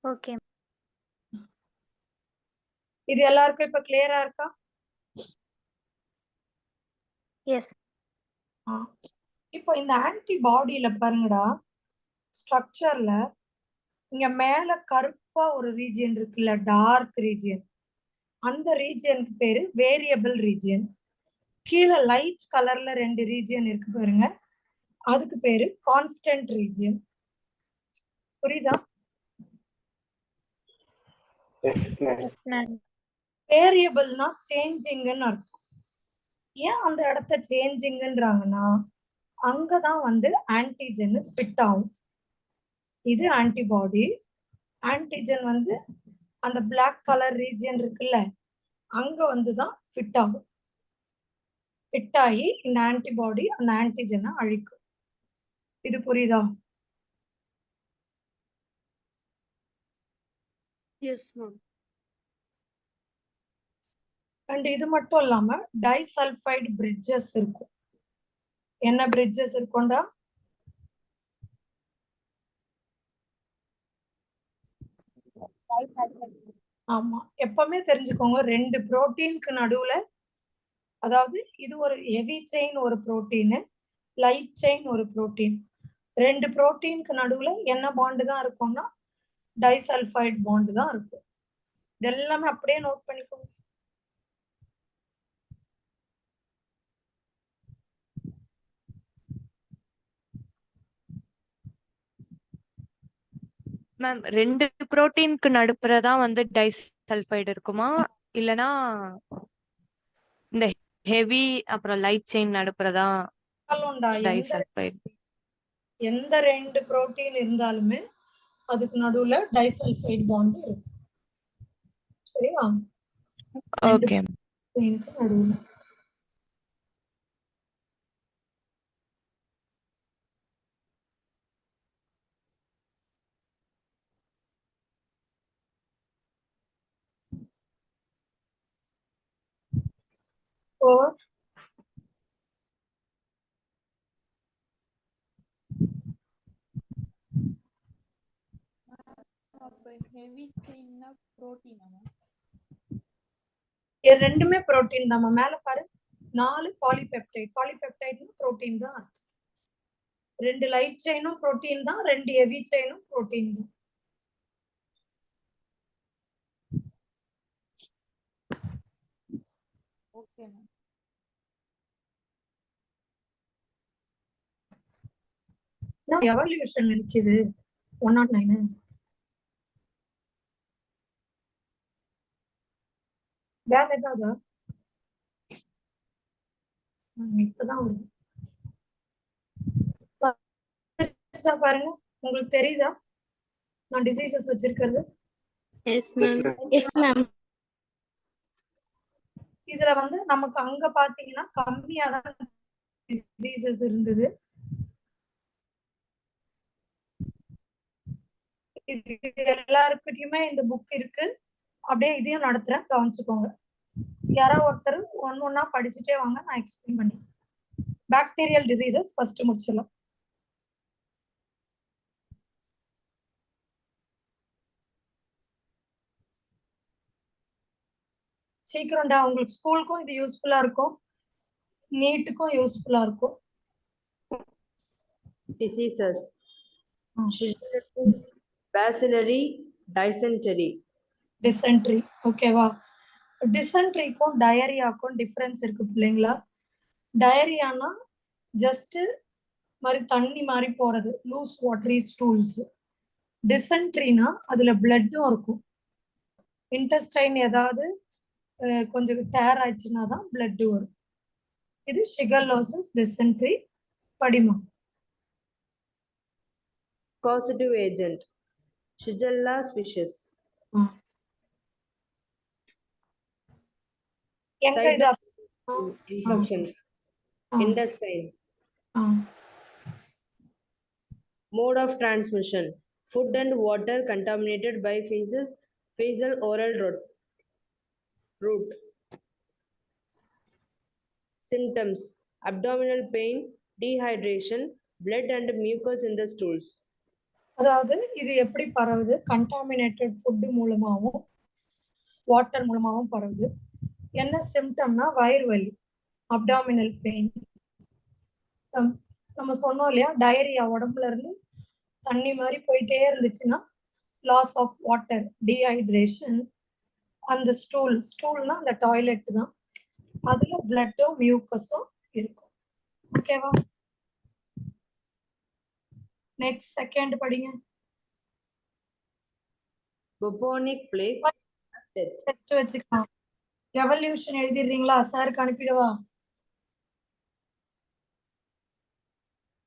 ஓகே. இது எல்லாருக்கும் இப்ப கிளியரா இருக்கா? எஸ். இப்போ இந்த ஆன்டிபாடியில பாருங்கடா, ஸ்ட்ரக்சர்ல இங்க மேல கருப்பா ஒரு ரீஜியன் இருக்குல்ல, டார்க் ரீஜியன், அந்த ரீஜியனுக்கு பேரு வேரியபிள் ரீஜியன். கீழே லைட் கலர்ல ரெண்டு ரீஜியன் இருக்கு பாருங்க, அதுக்கு பேரு கான்ஸ்டன்ட் ரீஜியன். புரியுதா? வேரியபிள்னா சேஞ்சிங்னு அர்த்தம். ஏன் அந்த இடத்த சேஞ்சிங்ன்றாங்கன்னா, அங்கதான் வந்து ஆன்டிஜன் ஃபிட் ஆகும். இது ஆன்டிபாடி. ஆன்டிஜன் வந்து அந்த பிளாக் கலர் ரீஜியன் இருக்குல்ல, அங்க வந்துதான் ஃபிட் ஆகும். ஃபிட் ஆகி இந்த ஆன்டிபாடி அந்த ஆன்டிஜனை அழிக்கும். இது புரியுதா? Yes ma'am. அண்ட் இது மட்டும் இல்லாம டைசல்ஃபைடு பிரிட்ஜஸ் இருக்கும். என்ன பிரிட்ஜஸ் இருக்கும்டா? ஆமா, எப்பவுமே தெரிஞ்சுக்கோங்க, ரெண்டு புரோட்டீனுக்கு நடுவுல, அதாவது இது ஒரு ஹெவி செயின் ஒரு புரோட்டீன், லைட் செயின் ஒரு புரோட்டீன். 2 புரோட்டீனுக்கு நடுவுல என்ன பாண்டு தான் இருக்கும்னா டைசல்ஃபைட் பாண்டு தான் இருக்கும். இது எல்லாமே அப்படியே நோட் பண்ணிக்கோங்க. மேம் 2 புரோட்டீனுக்கு நடுப்புறதா வந்து டைசல்ஃபைடு இருக்குமா இல்லனா இந்த ஹெவி அப்புறம் லைட் செயின் நடுப்புறதா டைசல்ஃபைடு? எந்த 2 புரோட்டீன் இருந்தாலுமே அதுக்கு நடுவுல டைசல்ஃபைட் பாண்ட் இருக்கும். சரியா? ஓகே. நடுவுல ஓவர் ஹெவி செயின்னா புரோட்டீனா? இது ரெண்டுமே புரோட்டீன் தான். மேல பாரு 4 பாலிபெப்டைட். பாலிபெப்டைட்னா புரோட்டீன் தான் அர்த்தம். 2 லைட் செயினும் புரோட்டீன் தான், 2 ஹெவி செயினும் புரோட்டீன் தான். Okay ma'am. எவல்யூஷன் இருக்குது 109. வேற ஏதாவது இப்பதான் வருது பாருங்க. உங்களுக்கு தெரியுதா நான் டிசீசஸ் வச்சிருக்கிறது? இதுல வந்து நமக்கு அங்க பாத்தீங்கன்னா கம்மியா தான் டிசீசஸ் இருந்தது. எல்லாருக்கிட்டயுமே இந்த புக் இருக்கு. அப்படியே இதையும் நடத்துறேன், கவனிச்சுக்கோங்க. யாரோ ஒருத்தர் ஒன்னா படிச்சுட்டே வாங்க, நான் எக்ஸ்பிளைன் பண்ணி. பாக்டீரியல் டிசீசஸ் ஃபர்ஸ்ட் முடிச்சிடலாம். சீக்கிரம்டா, உங்களுக்கு ஸ்கூலுக்கும் இது யூஸ்ஃபுல்லா இருக்கும், நீட்டுக்கும் யூஸ்ஃபுல்லா இருக்கும். Diseases. Shigella, bacillary, dysentery. Dysentery. ஓகேவா? டிசென்ட்ரிக்கும் டயரியாக்கும் டிஃபரன்ஸ் இருக்கு பிள்ளைங்களா? டயரியானா ஜஸ்ட் மாதிரி தண்ணி மாதிரி போறது, லூஸ் வாட்டரி ஸ்டூல்ஸ். டிசென்ட்ரினா அதுல பிளட்டும் இருக்கும். இன்டெஸ்டைன் ஏதாவது கொஞ்சம் டேர் ஆயிடுச்சுன்னா தான் பிளட் வரும். இது ஷிகல்லோசிஸ், dysentery. படிமா. Causative agent. Shigella species. எங்க இது Infections. Intestine. Mode of transmission. Food and water contaminated by feces, fecal oral route. Symptoms. Abdominal pain, dehydration, blood and mucus in the stools. அதாவது இது எப்படி பரவுது? கண்டாமினேட்டட் ஃபுட் மூலமாகவும் water மூலமாகவும் பரவுது. என்ன சிம்டம்னா வயிறு வலி, அப்டாமினல் பெயின். நம்ம சொன்னோம் இல்லையா, டயரியா உடம்புல இருந்து தண்ணி மாதிரி போயிட்டே இருந்துச்சுன்னா லாஸ் ஆஃப் வாட்டர், டீஹைட்ரேஷன். அந்த ஸ்டூல்னா அந்த டாய்லெட் தான், அதுல பிளட்டும் மியூக்கஸும் இருக்கும். ஓகேவா? நெக்ஸ்ட் செகண்ட் படிங்க. Bubonic plague. டெஸ்ட் வச்சுக்கலாம். எவல்யூஷன் எழுதிடுறீங்களா? சாருக்கு அனுப்பிடுவா.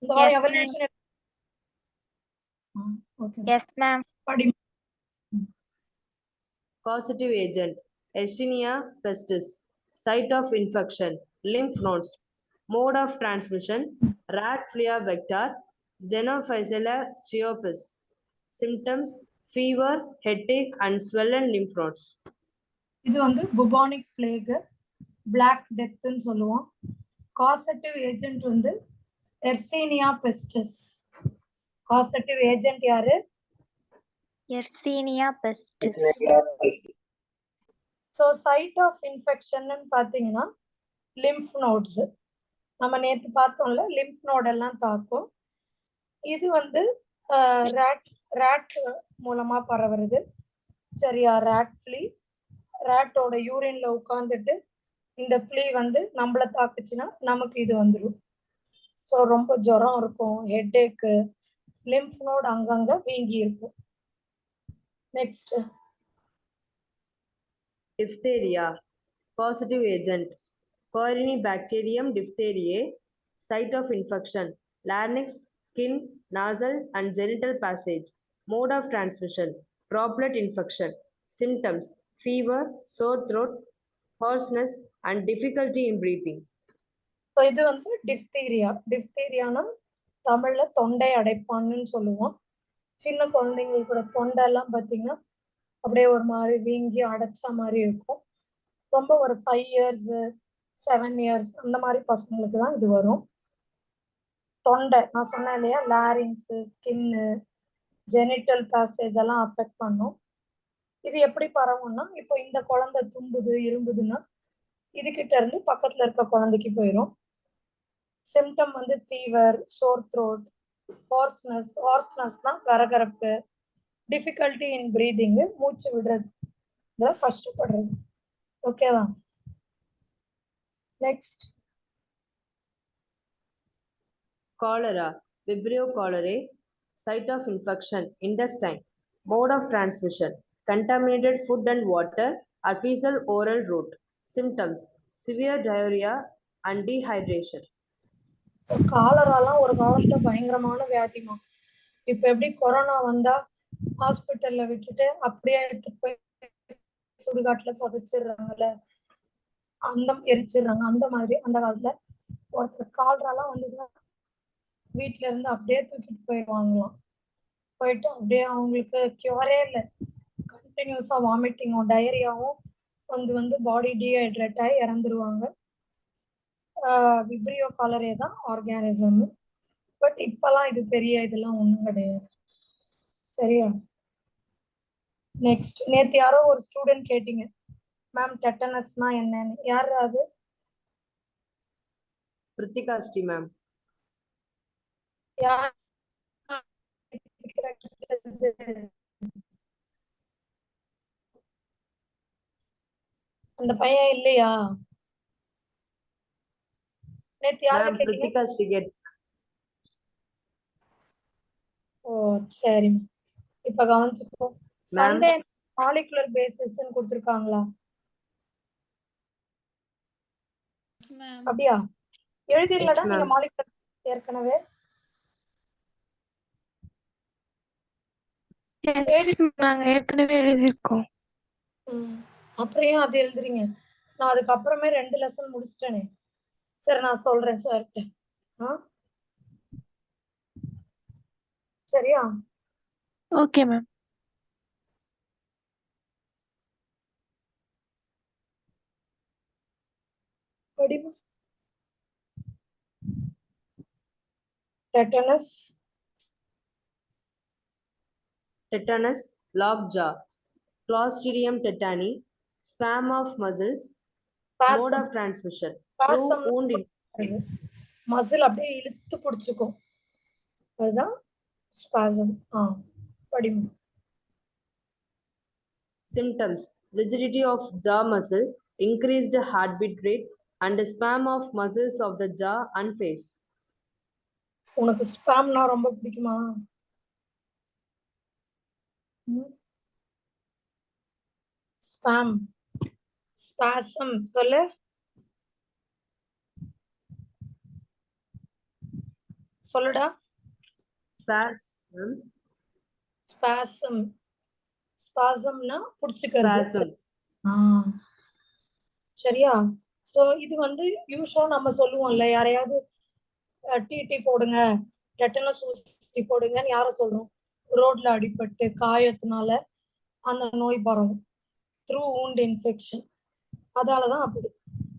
இந்த வாரம் எவல்யூஷன். ஓகே. S ma'am. படி. Causative agent. Yersinia pestis. Site of infection. Lymph nodes. Mode of transmission. Rat flea vector. Xenophila sciopes. Symptoms. Fever, headache and swollen lymph nodes. இது வந்து bubonic plague, black டெத்னு சொல்லுவோம். Causative agent வந்து Yersinia pestis. Causative agent யாரு? Yersinia pestis. So site of infection பார்த்தீங்கன்னா lymph nodes. நம்ம நேற்று பார்த்தோம்ல, லிம்ஃப் நோட் எல்லாம் தாக்கும். இது வந்து ரேட் மூலமா பரவுறது. சரியா? Rate flea. ரேட்டோட யூரின்ல உட்கார்ந்துட்டு இந்த ஃப்ளீ வந்து நம்மள தாக்குச்சுன்னா நமக்கு இது வந்துடும். ஸோ ரொம்ப ஜுரம் இருக்கும், ஹெட்டேக்கு, லிம்ஃப் நோட் அங்கங்க வீங்கி இருக்கும். Next Diphtheria. Causative agent. Corynebacterium diphtheriae. Site of infection. Larynx, skin, nasal and genital passage. Mode of transmission. Droplet infection. Symptoms. Fever, sore throat, hoarseness and difficulty in breathing. So இது வந்து diphtheria. டிப்தீரியானா தமிழ்ல தொண்டை அடைப்பான்னு சொல்லுவோம். சின்ன குழந்தைங்களுக்கு கூட தொண்டெல்லாம் பார்த்தீங்கன்னா அப்படியே ஒரு மாதிரி வீங்கி அடைச்ச மாதிரி இருக்கும். ரொம்ப ஒரு 5 இயர்ஸ் 7 இயர்ஸ் அந்த மாதிரி பசங்களுக்கு தான் இது வரும். தொண்டை நான் சொன்னேன் இல்லையா, லாரிங்ஸு, ஸ்கின்னு, ஜெனிட்டல் பேசேஜ் எல்லாம் அஃபெக்ட் பண்ணும். இது எப்படி பரவும்னா, இப்போ இந்த குழந்தை தும்புது இரும்புதுன்னா இதுகிட்ட இருந்து பக்கத்துல இருக்க குழந்தைக்கு போயிடும். சிம்டம் வந்து ஃபீவர், சோர் த்ரோட், ஹார்ஸ்னஸ். ஹார்ஸ்னஸ்னா கரகரப்பு, டிஃபிகல்ட்டி இன் பிரீதிங்கு, மூச்சு விடுறது, இதான் கஷ்டப்படுறது. ஓகேவா? Next Cholera. Vibrio cholerae. Site of infection. Intestine. Mode of transmission. Contaminated food and water or fecal oral route. Symptoms. Severe diarrhea and dehydration. காலராலாம் ஒரு காலத்துல பயங்கரமான வியாதிமா. இப்ப எப்படி கொரோனா வந்தா ஹாஸ்பிட்டல்ல விட்டுட்டு அப்படியே எடுத்துட்டு போய் சுடுகாட்டுல புதைச்சிடுறாங்கல்ல, அந்த எரிச்சிடுறாங்க. அந்த மாதிரி அந்த காலத்துல ஒருத்தர் காலராலாம் வந்ததுன்னா வீட்டுல இருந்து அப்படியே தூக்கிட்டு போயிடுவாங்களாம். போயிட்டு அப்படியே அவங்களுக்கு கியூரே இல்லை, கண்டினியூஸா வாமிட்டிங்கும் டயரியாவும் வந்து பாடி டீஹைட்ரேட் ஆகி இறந்துருவாங்க. விப்ரியோ காலரே தான் ஆர்கானிசம். பட் இப்பெல்லாம் இது பெரிய இதெல்லாம் ஒண்ணும் கிடையாது. சரியா? நெக்ஸ்ட் நேத்து யாரோ ஒரு ஸ்டூடெண்ட் கேட்டீங்க, மேம் டெட்டனஸ்னா என்னன்னு. யார் அது? Pritikashti ma'am. யார்? அந்த பையன் இல்லையா? நேத்து யாரு Ma'am, கேட்டீங்க? Pritikashti get. ஓ சரி, இப்ப கவனிச்சுக்கோ. சண்டே மாலிகுலர் பேசிஸ்ன்னு கொடுத்துருக்காங்களா? அப்படியா? எழுதிடலடா நீங்க மாலிகுலர் ஏற்கனவே? நாங்க ஏற்கனவே எழுதியிருக்கோம். அப்புறம் அது எழுதுறீங்க? நான் அதுக்கப்புறமே 2 லெசன் முடிச்சிட்டேனே. சரி நான் சொல்றேன் சார்கிட்ட. சரியா? Okay ma'am. Tetanus. Tetanus, lockjaw, Clostridium tetani, spasm of muscles, mode of transmission, through wound in muscle அப்படியே இழுத்து பிடிச்சுக்கும், அதுதான் spasm. படிமா. Symptoms: rigidity of jaw muscle, increased heartbeat rate, and spasm of muscles of the jaw and face. உனக்கு ஸ்பாம்னா ரொம்ப பிடிக்குமா? Spam, spasm சொல்லு. சொல்லுடா. Spasm. Spasm. ஸ்பாசம்னா புடிச்சுக்கிறது. சரியா? So இது வந்து யூஷுவலா நம்ம சொல்லுவோம்ல, யாரையாவது டிடி போடுங்க, டெட்டனஸ் ஊசி போடுங்கன்னு யார சொல்றோம்? ரோட்ல அடிபட்டு காயத்தினால அந்த நோய் பரவும், த்ரூ வூண்ட் இன்ஃபெக்ஷன். அதாலதான் அப்படி.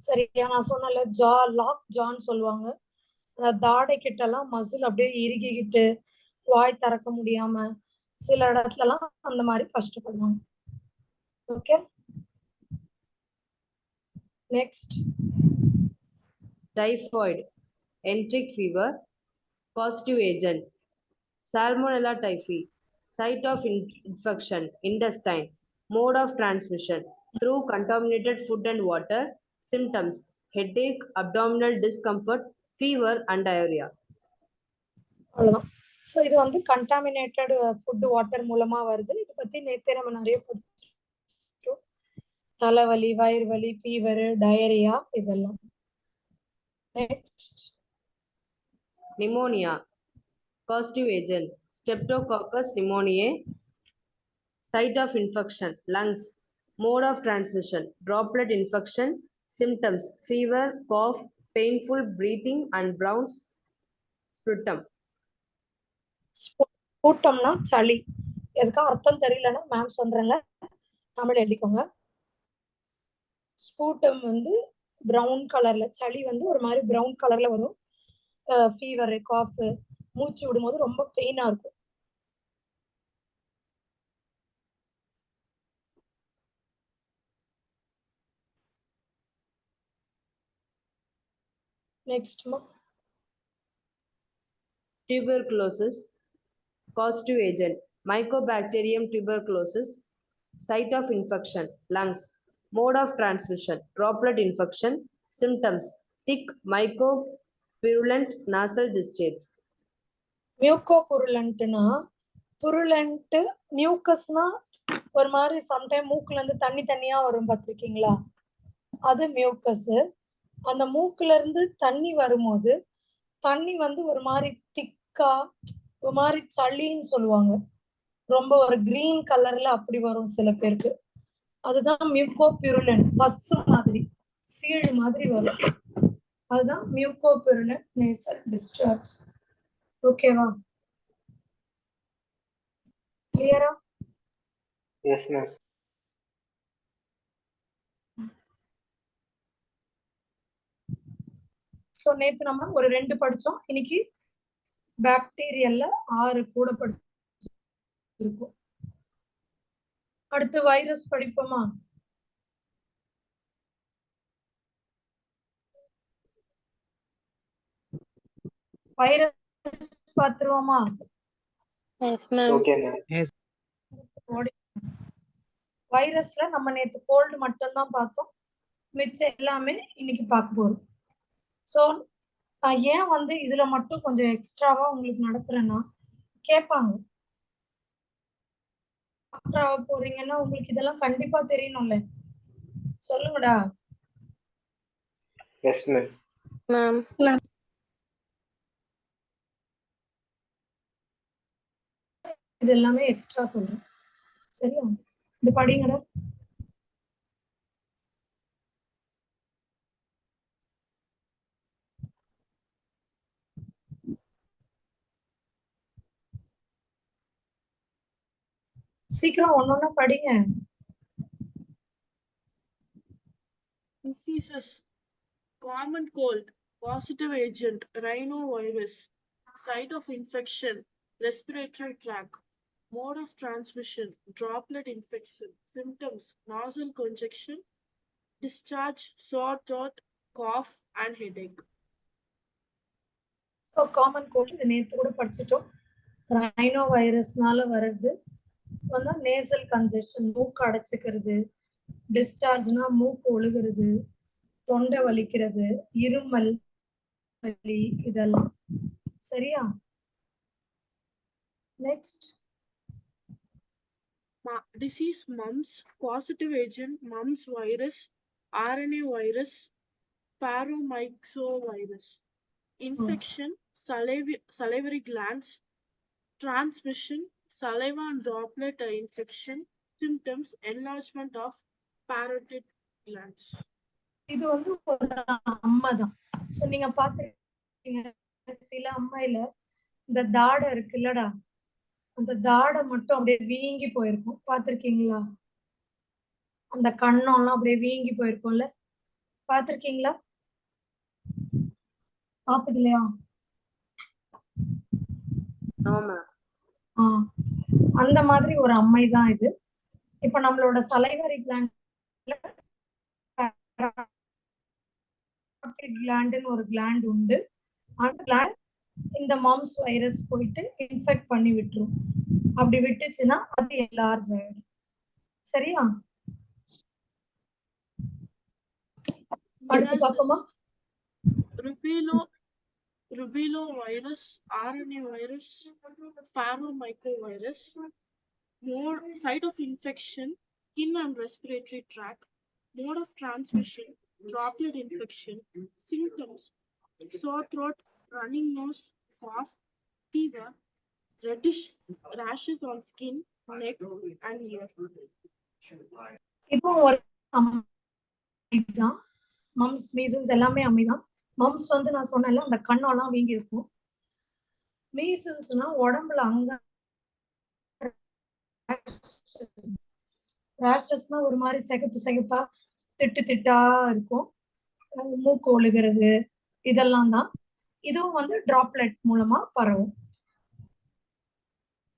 சரியா? நான் சொன்னல ஜா லாக் ஜான்னு சொல்லுவாங்க. அந்த தாடை கிட்ட எல்லாம் மசில் அப்படியே இறுகிக்கிட்டு வாய் திறக்க முடியாம சில இடத்துல எல்லாம் அந்த மாதிரி கஷ்டப்படுவாங்க. Okay, next. Typhoid, enteric fever, causative agent, Salmonella typhi. Site of infection, intestine. Mode of transmission, through contaminated food and water. Symptoms, headache, abdominal discomfort, fever, and diarrhea. அவ்வளவுதான். ஸோ இது வந்து கண்டாமினேட்டட் ஃபுட் வாட்டர் மூலமா வருது. இதை பத்தி நேத்தே நம்ம நிறைய படிச்சோம். தலைவலி, வயிறு வலி, ஃபீவர், டயரியா இதெல்லாம். Next Pneumonia. Causative agent, Streptococcus pneumoniae. Site of infection, lungs. Mode of transmission, droplet infection. Symptoms, fever, cough, painful breathing, and brown sputum. ஸ்பூட்டம்னா சளி. எதுக்கா அர்த்தம் தெரியலன்னா மேம் சொல்றேன்ல, தமிழ் எழுதிக்கோங்க. ஸ்பூட்டம் வந்து பிரவுன் கலர்ல, சளி வந்து ஒரு மாதிரி பிரவுன் கலர்ல வரும். ஃபீவர், காஃப், மூச்சு விடும்போது ரொம்ப பெயினா இருக்கும். Next Tuberculosis. Causative agent, Mycobacterium tuberculosis. Site of infection, lungs. Mode of transmission, droplet infection. Symptoms, thick mycopurulent nasal discharge. Muco புருலண்ட்னா, புருலண்ட் மியூக்கஸ்னா ஒரு மாதிரி சம்டைம் மூக்குல இருந்து தண்ணி தண்ணியா வரும் பார்த்திருக்கீங்களா, அது மியூக்கஸ். அந்த மூக்குல இருந்து தண்ணி வரும்போது தண்ணி வந்து ஒரு மாதிரி திக்கா ஒரு மாதிரி சளின்னு சொல்லுவாங்க, ரொம்ப ஒரு கிரீன் கலர்ல அப்படி வரும் சில பேருக்கு. அதுதான் மியூக்கோ பியூருலண்ட், பஸ் மாதிரி சீழ் மாதிரி வரும். அதுதான் மியூக்கோ பியூருலண்ட் நேசல் டிஸ்சார்ஜ். ஓகேவா? கிளியரா? Yes, ma'am. ஸோ நேற்று நம்ம ஒரு 2 படிச்சோம். இன்னைக்கு பாக்டீரியல்ல 6 கூட படிச்சிருக்கோம். அடுத்து வைரஸ் படிப்போமா? வைரஸ் பார்த்துருவோமா? Okay, ma'am. வைரஸ்ல நம்ம நேற்று கோல்டு மட்டும்தான் பார்த்தோம், மிச்சம் எல்லாமே இன்னைக்கு பார்க்க போறோம். ஸோ ஏன் வந்து இதுல மட்டும் கொஞ்சம் எக்ஸ்ட்ராவா உங்களுக்கு நடத்துறேன்னா, கேட்பாங்க எக்ஸ்ட்ராவா போறீங்கன்னா உங்களுக்கு இதெல்லாம் கண்டிப்பா தெரியணும்ல, சொல்லுங்கடா. Yes, ma'am. இது எல்லாமே எக்ஸ்ட்ரா சொல்றேன், சரியா? இது படிங்கடா. சீக்கிரம் ஒன்னொன்னு படிங்க. Diseases. Common cold. Positive agent, rhinovirus. Site of infection, respiratory tract. Mode of transmission, droplet infection. Symptoms, nasal congestion, discharge, sore throat, cough, and headache. So common cold இது நேற்று கூட படிச்சுட்டோம். ரைனோ வைரஸ்னால வர்றது வந்து நேசல் கன்ஜெஷன், மூக்கு அடைச்சிக்கிறது. டிஸ்சார்ஜ்னா மூக்கு ஒழுகுறது, தொண்டை வலிக்கிறது, இருமல் வலி, இதெல்லாம் சரியா? Next Disease mumps. Positive agent, mumps virus, RNA virus, paromyxovirus. Infection, salivary glands. Transmission, saliva and droplet infection. Symptoms, enlargement of parotid glands. இது வந்து ஒரு அம்மை தான். ஸோ நீங்க பார்த்துருக்கீங்க சில அம்மையில இந்த தாடை இருக்குல்லடா, அந்த தாடை மட்டும் அப்படியே வீங்கி போயிருக்கும், பார்த்துருக்கீங்களா? அந்த கண்ணம்லாம் அப்படியே வீங்கி போயிருக்கும்ல, பார்த்துருக்கீங்களா? பார்த்தது இல்லையா? அந்த மாதிரி ஒரு அம்மை தான் இது. இப்ப நம்மளோட சலைவரி கிளாண்டுன்னு ஒரு கிளாண்ட் உண்டு. அந்த கிளாண்ட் இந்த மம்ஸ் வைரஸ் போயிட்டு இன்ஃபெக்ட் பண்ணி விட்டுரும். அப்படி விட்டுச்சுன்னா அது என்லார்ஜ் ஆயிடும். சரியா? அடுத்து பார்ப்போமா? Rubelovirus, RNA virus, pharomycovirus. More site of infection, skin and respiratory tract. Mode of transmission, droplet infection. Symptoms, sore throat, running nose, cough, fever, reddish rashes on skin, neck and ear. இப்போ ஒரு தான் mumps measles எல்லாமே அம்மிதான். Mumps வந்து நான் சொன்னேன்ல அந்த கண்ணெல்லாம் வீங்கி இருக்கும். மீசல்ஸ்னா உடம்புல அங்க ரேஷஸ்னா ஒரு மாதிரி சிகப்பா திட்டா இருக்கும். மூக்கு ஒழுகிறது இதெல்லாம் தான். இதுவும் வந்து டிராப்லெட் மூலமா பரவும்.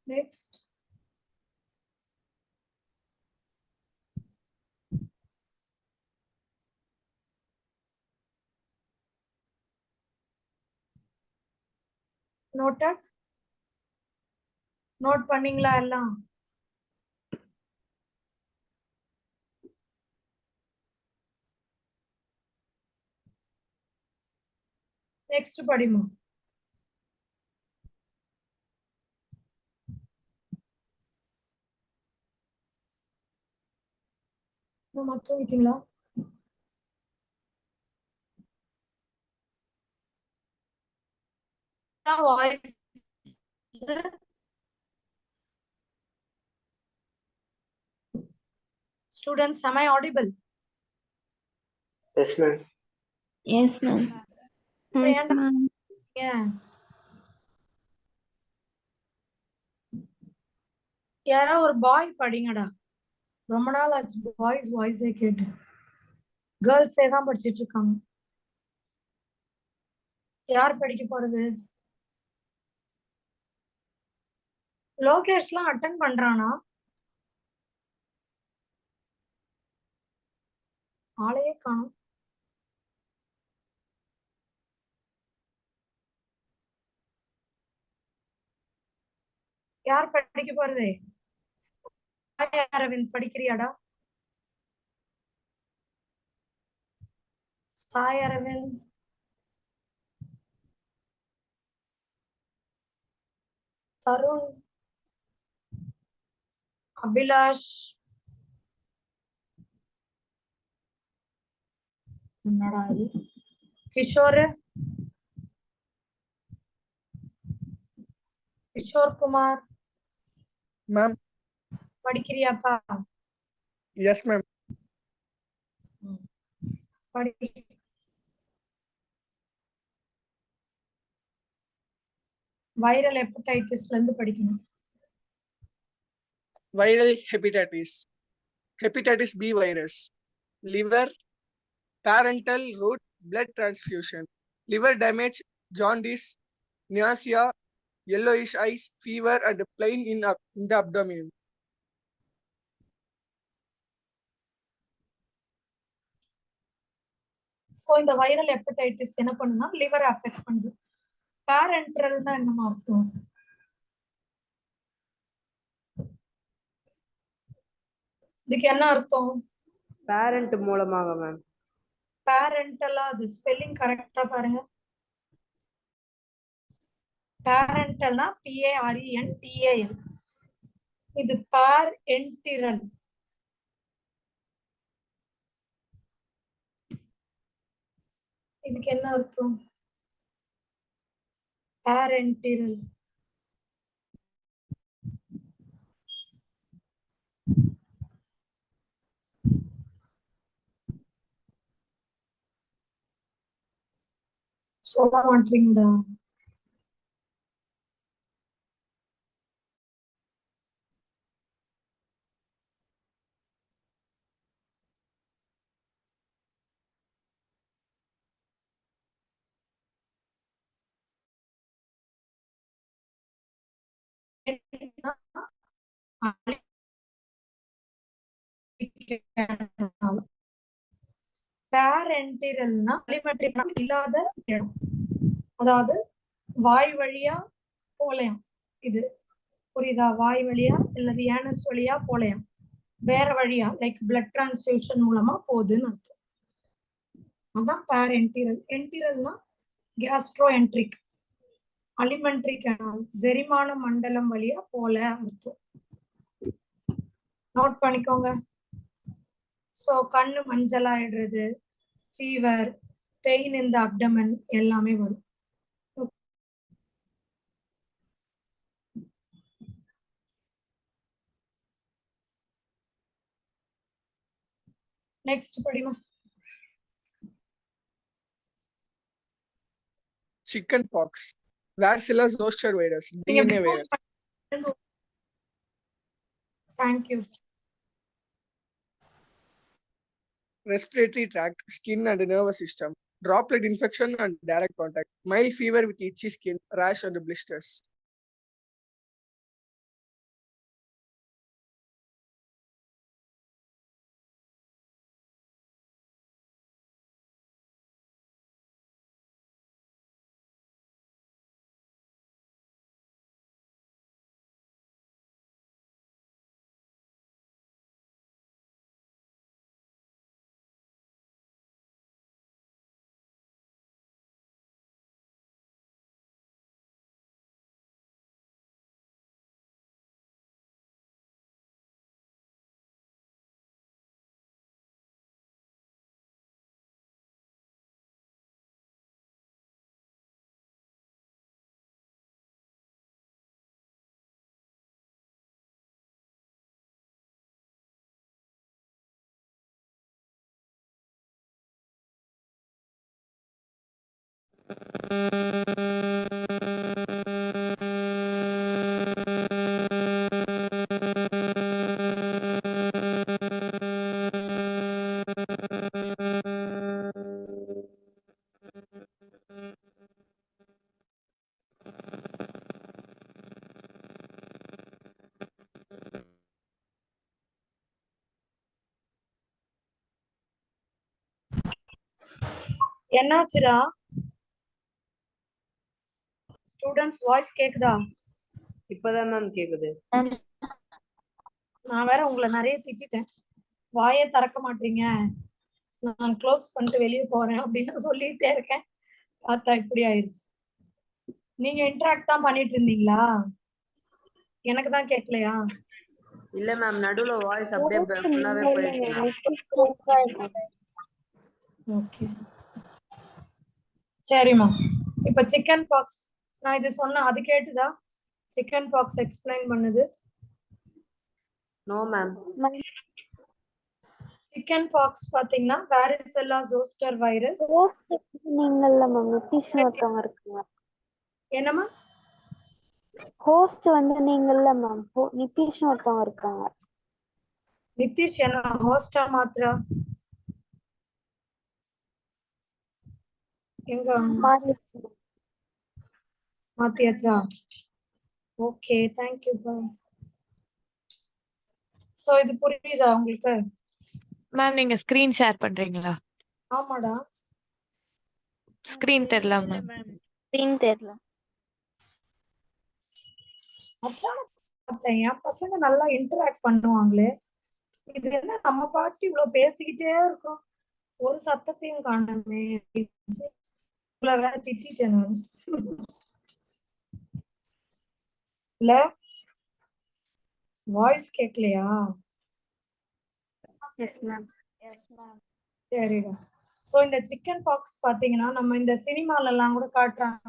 Next noted? நோட் பண்ணீங்களா எல்லாம்? நெக்ஸ்ட் படிமா. மொத்தம் வைக்கீங்களா? Voice students, am I audible? Yes, ma'am. Yes, ma'am. Yes, ma'am. Yeah. யாரா ஒரு பாய் படிங்கடா. ரொம்ப நாள் ஆச்சு பாய்ஸ் வாய்ஸே கேட்டு. கேர்ள்ஸே தான் படிச்சிட்டு இருக்காங்க. யார் படிக்க போறது? லோகேஷ்லாம் அட்டென்ட் பண்றானா? ஆளையே காணும். யார் படிக்க போறது? அரவிந்த் படிக்கிறியாடா? சாய் அரவிந்த், தருண், அபிலாஷ், என்னடா இது, கிஷோர், கிஷோர் குமார் மேம். படிக்கிறியாப்பா? Yes ma'am. படி. வைரல் ஹெப்படைட்டிஸ்ல இருந்து படிக்கணும். Viral hepatitis, hepatitis B virus, liver, parental route blood transfusion, liver damage, jaundice, nausea, yellowish eyes, fever and pain in the abdomen. So இந்த வைரல் ஹெப்படைட்டிஸ் என்ன பண்ணுனா லிவர் அஃபெக்ட் பண்ணுது. பேரண்டல்னா என்னமா அர்த்தம்? இதுக்கு என்ன அர்த்தம்? பேரண்ட் மூலமாக மேம். பேரண்டலா, அது ஸ்பெல்லிங் கரெக்டா பாருங்க. பேரண்டல்னா PARENTAL. இது பேரென்டிரல். இதுக்கு என்ன அர்த்தம்? பேரென்டிரல். சொல்ல மாட்டீங்களா? பேரென்டிரல்னா அலிமெண்ட்ரி இல்லாத இடம். அதாவது வாய் வழியா போலையாம். இது புரியுதா? வாய் வழியா இல்லது ஏனஸ் வழியா போலையாம், வேற வழியா லைக் பிளட் டிரான்ஸ்ஃபியூஷன் மூலமா போகுதுன்னு அர்த்தம். அதான் பேரென்டீரல். என்டீரல்னா கேஸ்ட்ரோ என்ட்ரிக், அலிமெண்ட்ரி கனால், செரிமான மண்டலம் வழியா போல அர்த்தம். நோட் பண்ணிக்கோங்க. ஸோ கண்ணு மஞ்சளாயிடுறது, ஃபீவர், பெயின் இந்த அப்டமன் எல்லாமே வரும். Next படிமா. Chicken pox, varicella zoster virus, DNA virus. Thank you. Respiratory tract, skin and nervous system, droplet infection and direct contact, mild fever with itchy skin, rash and blisters. என்னாச்சுடா? Students voice கேக்குதா? இப்பதான் ma'am கேக்குது. நான் வேற உங்களை நிறைய திட்டிட்டேன், வாயே திறக்க மாட்டீங்க, நான் க்ளோஸ் பண்ணிட்டு வெளியே போறேன் அப்படின்னு சொல்லிட்டே இருக்கேன். பார்த்தா இப்படி ஆயிடுச்சு. நீங்க இன்டராக்ட் தான் பண்ணிட்டு இருந்தீங்களா? எனக்கு தான் கேட்கலையா? இல்ல மேம், நடுவுல வாய்ஸ் அப்படியே ஃபுல்லாவே போயிடுச்சு. ஓகே சரிம்மா. இப்ப சிக்கன் பாக்ஸ் நான் இது சொன்ன அது கேட்டுதா? சிக்கன் பாக்ஸ் எக்ஸ்பிளைன் பண்ணுது. No ma'am. சிக்கன் பாக்ஸ் பாத்தீங்கன்னா வாரிசெல்லா ஜோஸ்டர் வைரஸ். நீங்கல்ல மேம், நிதிஷ்னு ஒருத்தவங்க இருக்காங்க. என்னம்மா? ஹோஸ்ட் வந்து நீங்கல்ல மேம், நிதிஷ்னு ஒருத்தவங்க இருக்காங்க. நிதிஷ் என்ன ஹோஸ்டா மாத்திரா? எங்க மாத்தியாச்சா? Okay thank you bye. சோ இது புரியுதா உங்களுக்கு? மேம் நீங்க ஸ்கிரீன் ஷேர் பண்றீங்களா? ஆமாடா. ஸ்கிரீன் தெரியல மேம். ஸ்கிரீன் தெரியல. அதான் என் பசங்க நல்லா இன்டராக்ட் பண்ணுவாங்களே, இது என்ன நம்ம பாட்டு இவ்வளவு பேசிக்கிட்டே இருக்கோம், ஒரு சத்தத்தையும் காணமே. இவ்வளவு வேற திட்டேன் நான் இல்ல. வாய்ஸ் கேட்கலையா? Yes ma'am. சரிடா. சோ இந்த சிக்கன் பாக்ஸ் பாத்தீங்கன்னா நம்ம இந்த சினிமால எல்லாம் கூட காட்டுறாங்க,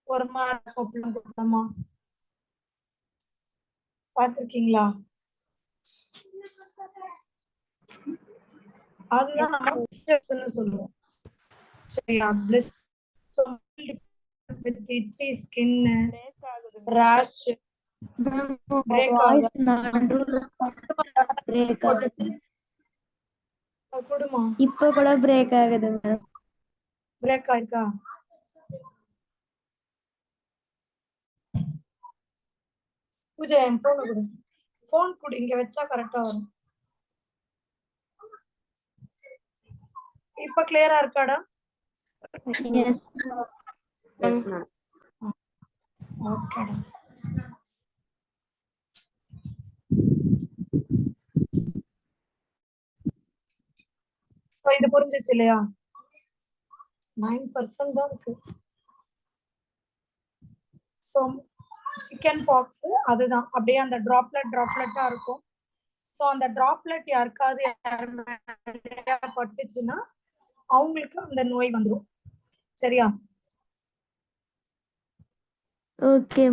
ஒரு மாதிரி கொடுத்தமா பாத்திருக்கீங்களா? அதுதான் நம்ம சொல்லுவோம். சரியா? Bliss with itchy skin, rash, இப்ப கூட பிரேக் ஆகுது மேம். பிரேக் ஆயிருக்கா? பூஜா என் போன் கொடு, போன் கொடு, இங்க வச்சா கரெக்டா வரும். இப்ப கிளியரா இருக்காடா? Yes, ma'am. ஓகேடா. இது புரிஞ்சிச்சு இல்லையா? 9% தான் இருக்கு. ஸோ சிக்கன் பாக்ஸ் அதுதான் அப்படியே அந்த டிராப்லெட்டா இருக்கும். ஸோ அந்த டிராப்லெட் யாருக்காவது பட்டுச்சுன்னா அவங்களுக்கு அந்த நோய் வந்துடும். சரியா? ஓகே.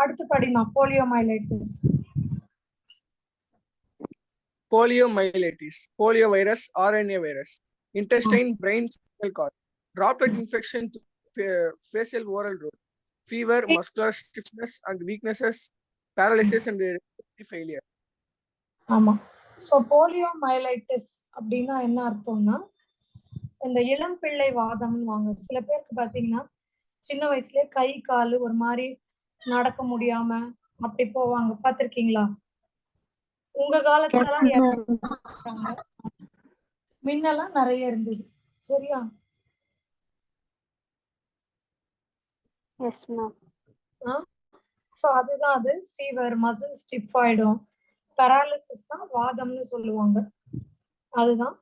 அடுத்து படிமா poliomyelitis. Poliomyelitis, poliovirus, RNA virus, intestine, brain, spinal cord, droplet infection to facial oral route, fever, muscular stiffness and weaknesses, paralysis and failure. ஆமா. ஸோ poliomyelitis அப்படின்னா என்ன அர்த்தம்னா இந்த இளம் பிள்ளை வாதம்னு வாங்க. சில பேருக்கு பாத்தீங்கன்னா சின்ன வயசுல கை கால் ஒரு மாதிரி நடக்க முடியாம அப்படி போவாங்க, பாத்திருக்கீங்களா? உங்க காலத்துல முன்னெல்லாம் நிறைய இருந்தது. சரியா? ஸோ அதுதான் அது. ஃபீவர், மசில் ஸ்டிஃப் ஆயிடும், பெராலிசிஸ்னா வாதம்னு சொல்லுவாங்க. அதுதான்.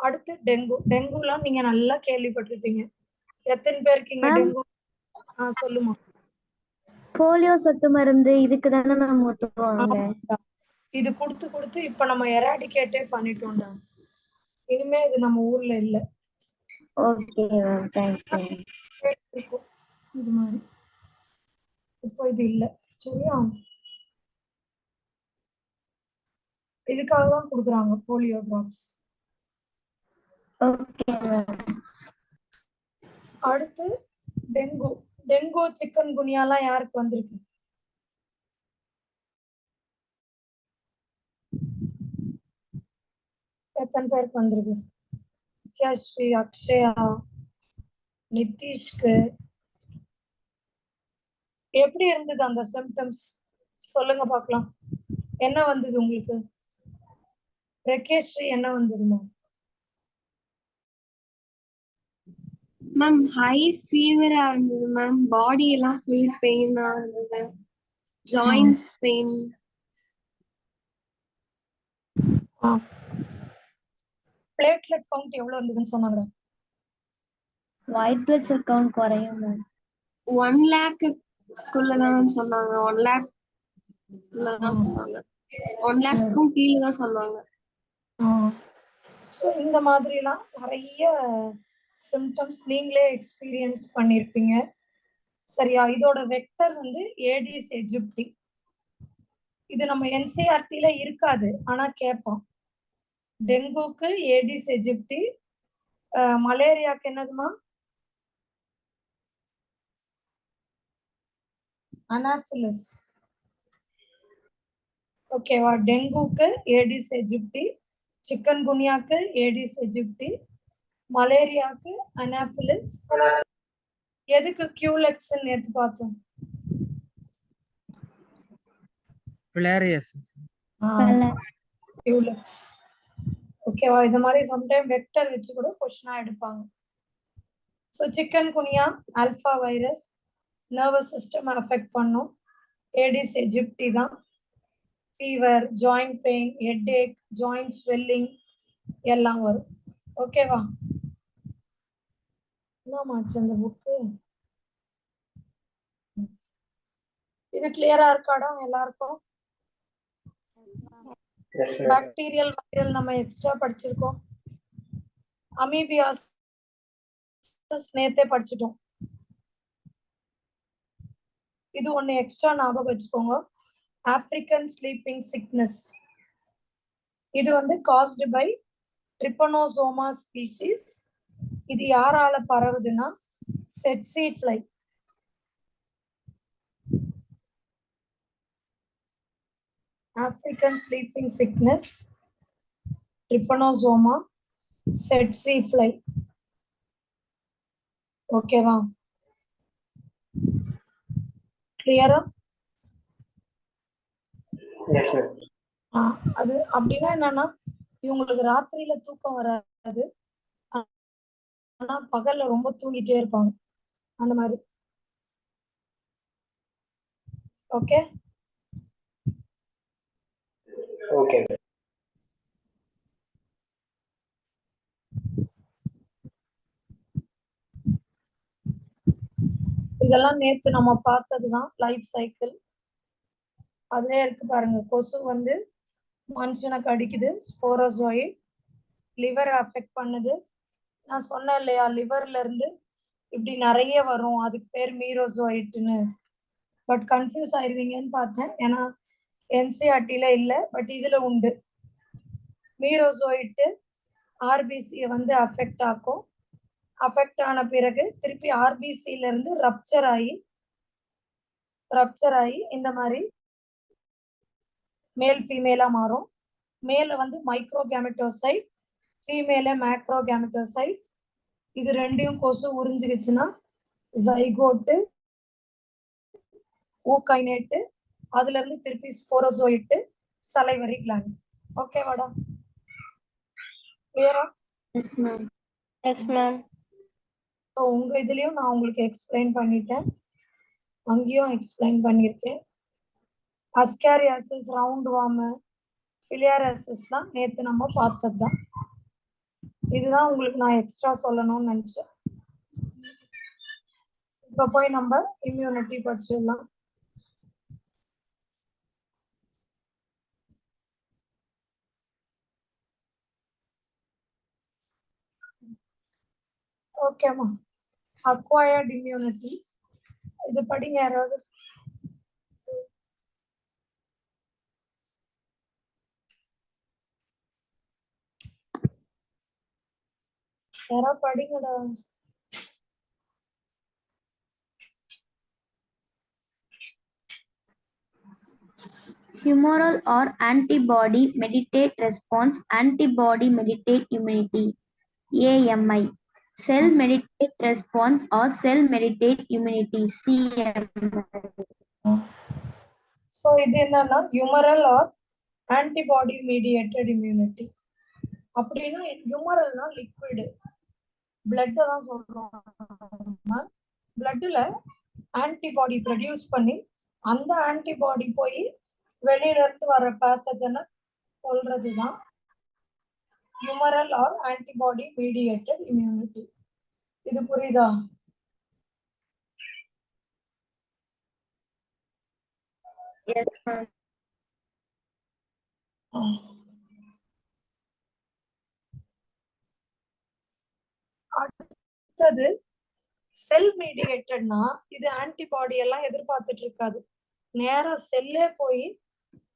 அடுத்து டெங்கு. டெங்குலாம் நீங்க நல்லா கேள்விப்பட்டிருப்பீங்க. எத்தனை பேருக்கு இங்க டெங்கு? சொல்லுமா. போலியோ சொட்டு மருந்து இதுக்கு தானே மேம் ஊத்துவாங்க. இது கொடுத்து கொடுத்து இப்ப நம்ம எராடிகேட்டே பண்ணிட்டோம்டா. இனிமே இது நம்ம ஊர்ல இல்ல. Okay ma'am, thank you. இது மாதிரி இப்போ இது இல்ல. சரியா? இதுக்காக தான் கொடுக்குறாங்க போலியோ டிராப்ஸ். Okay ma'am. அடுத்து டெங்கு. டெங்கு, சிக்கன் குனியாலாம் யாருக்கு வந்திருக்கு? எத்தனை பேருக்கு வந்திருக்கு? வித்யாஸ்ரீ, அக்ஷயா, நிதிஷ்க்கு எப்படி இருந்தது அந்த சிம்டம்ஸ்? சொல்லுங்க பார்க்கலாம். என்ன வந்தது உங்களுக்கு? ரகேஷ்ரீ என்ன வந்ததுமா? மேம் ஹை ஃபீவரா இருந்தது மேம். பாடி எல்லாம் ஃபுல் பெயினா இருந்தது. Joints pain. பிளேட்லெட் கவுண்ட் எவ்வளவு இருந்ததுன்னு சொன்னாங்க? ஒயிட் பிளட் செல் கவுண்ட் குறையும் மேம். 1 lakh-குள்ளதான் சொன்னாங்க. 1 lakh-குள்ளதான் சொன்னாங்க. 1 lakh-க்கும் கீழே தான் சொன்னாங்க. ஸோ இந்த மாதிரிலாம் நிறைய சிம்டம்ஸ் நீங்களே எக்ஸ்பீரியன்ஸ் பண்ணியிருப்பீங்க. சரியா? இதோட வெக்டர் வந்து ஏடிஸ் எஜிப்டி. இது நம்ம என்சிஆர்டில இருக்காது, ஆனா கேட்போம். டெங்குக்கு ஏடிஸ் எஜிப்டி, மலேரியாக்கு என்னதுமா? அனாஃபிலிஸ். ஓகேவா? டெங்குக்கு ஏடிஸ் எஜிப்டி, சிக்கன் குனியாக்கு ஏடிஸ் எஜிப்டி, மலேரியாக்கு அனாஃபிலிஸ். எதுக்கு கியூலெக்ஸ் நேத்து பார்த்தோம்? ஃபிலாரியாசிஸ். கியூலெக்ஸ். ஓகேவா? இந்த மாதிரி சம்டைம் வெக்டர் வச்சு கூட கொஸ்டினா எடுப்பாங்க. So chikungunya alpha virus nervous system affect பண்ணும். ஏடிஸ் எஜிப்டி தான். Fever, joint pain, headache, joint swelling எல்லாம் வரும். ஓகேவா? என்னமாச்சு அந்த புக்கு? இது கிளியரா இருக்காடா எல்லாருக்கும்? பாக்டீரியல், வைரல் நம்ம எக்ஸ்ட்ரா படிச்சிருக்கோம். அமீபியாசிஸ் நேத்தே படிச்சிட்டோம். இது ஒண்ணு எக்ஸ்ட்ரா ஞாபகம் வச்சுக்கோங்க. African sleeping sickness. இது வந்து காஸ்டு பை ட்ரிபனோசோமா ஸ்பீஷீஸ். இது யாரால பரவுதுன்னா செட்சி fly. African sleeping sickness, trypanosoma, tsetse fly. ஓகேவா? கிளியரா? அது அப்படின்னா என்னன்னா இவங்களுக்கு ராத்திரியில தூக்கம் வராது. ஆனா பகல்ல ரொம்ப தூங்கிட்டே இருப்பாங்க அந்த மாதிரி. Okay okay. இதெல்லாம் நேத்து நம்ம பார்த்ததுதான் லைஃப் சைக்கிள். அதுலயே இருக்கு பாருங்க. கொசு வந்து மனுஷனை கடிக்குது, ஸ்போரோசோயிட். லிவர் அஃபெக்ட் பண்ணுது. நான் சொன்னேன் இல்லையா, லிவர்ல இருந்து இப்படி நிறைய வரும், அதுக்கு பேர் மீரோசோயிட்னு. பட் கன்ஃபியூஸ் ஆயிருவீங்கன்னு பார்த்தேன், ஏன்னா என்சிஆர்டில இல்லை, பட் இதுல உண்டு. மீரோசோயிட்டு ஆர்பிசியை வந்து அஃபெக்ட் ஆக்கும். அஃபெக்ட் ஆன பிறகு திருப்பி ஆர்பிசில இருந்து ரப்சர் ஆகி இந்த மாதிரி மேல் ஃபீமேலா மாறும். மேல வந்து மைக்ரோ கேமெட்டோசைட், ஃபீமேல மேக்ரோ கேமெட்டோசைட். இது ரெண்டையும் கொசு உறிஞ்சுக்கிச்சுன்னா ஜைகோட்டு, ஊகைனேட்டு, அதுல இருந்து திருப்பி ஸ்போரோசோயிட்டு, சலைவரி கிளாண்ட். ஓகேவாடா? கிளியரா? Yes ma'am. Yes ma'am. So உங்க இதுலயும் நான் உங்களுக்கு எக்ஸ்பிளைன் பண்ணிட்டேன், அங்கேயும் எக்ஸ்பிளைன் பண்ணியிருக்கேன். அஸ்காரியாசிஸ், ரவுண்ட் வார்மு, ஃபிலியாரியாசிஸ்லாம் நேற்று நம்ம பார்த்தது தான். இதுதான் உங்களுக்கு நான் எக்ஸ்ட்ரா சொல்லணும்னு நினைச்சேன். இப்போ போய் நம்ம இம்யூனிட்டி படிச்சிடலாம். ஓகேம்மா. அக்வயர்ட் இம்யூனிட்டி இது படிங்க யாராவது. யாராவது படிங்கடா. Humoral or antibody mediated response, antibody mediated immunity, AMI. Cell mediated response or cell mediated immunity, CMI. So இது என்னன்னா humoral or antibody mediated immunity. அப்படின்னா ஹியூமரல்னா லிக்விடு, பிளட்டை தான் சொல்றோம். பிளட்ல ஆன்டிபாடி ப்ரொடியூஸ் பண்ணி அந்த ஆன்டிபாடி போய் வெளியில இருந்து வர பேத்தஜனை சொல்றது தான் humoral or antibody mediated immunity. இது புரியுதா? Yes ma'am. அடுத்தது செல் மீடியேட்டட்னா இது ஆன்டிபாடி எல்லாம் எதிர்பார்த்துட்டு இருக்காது, நேரா செல்லே போய்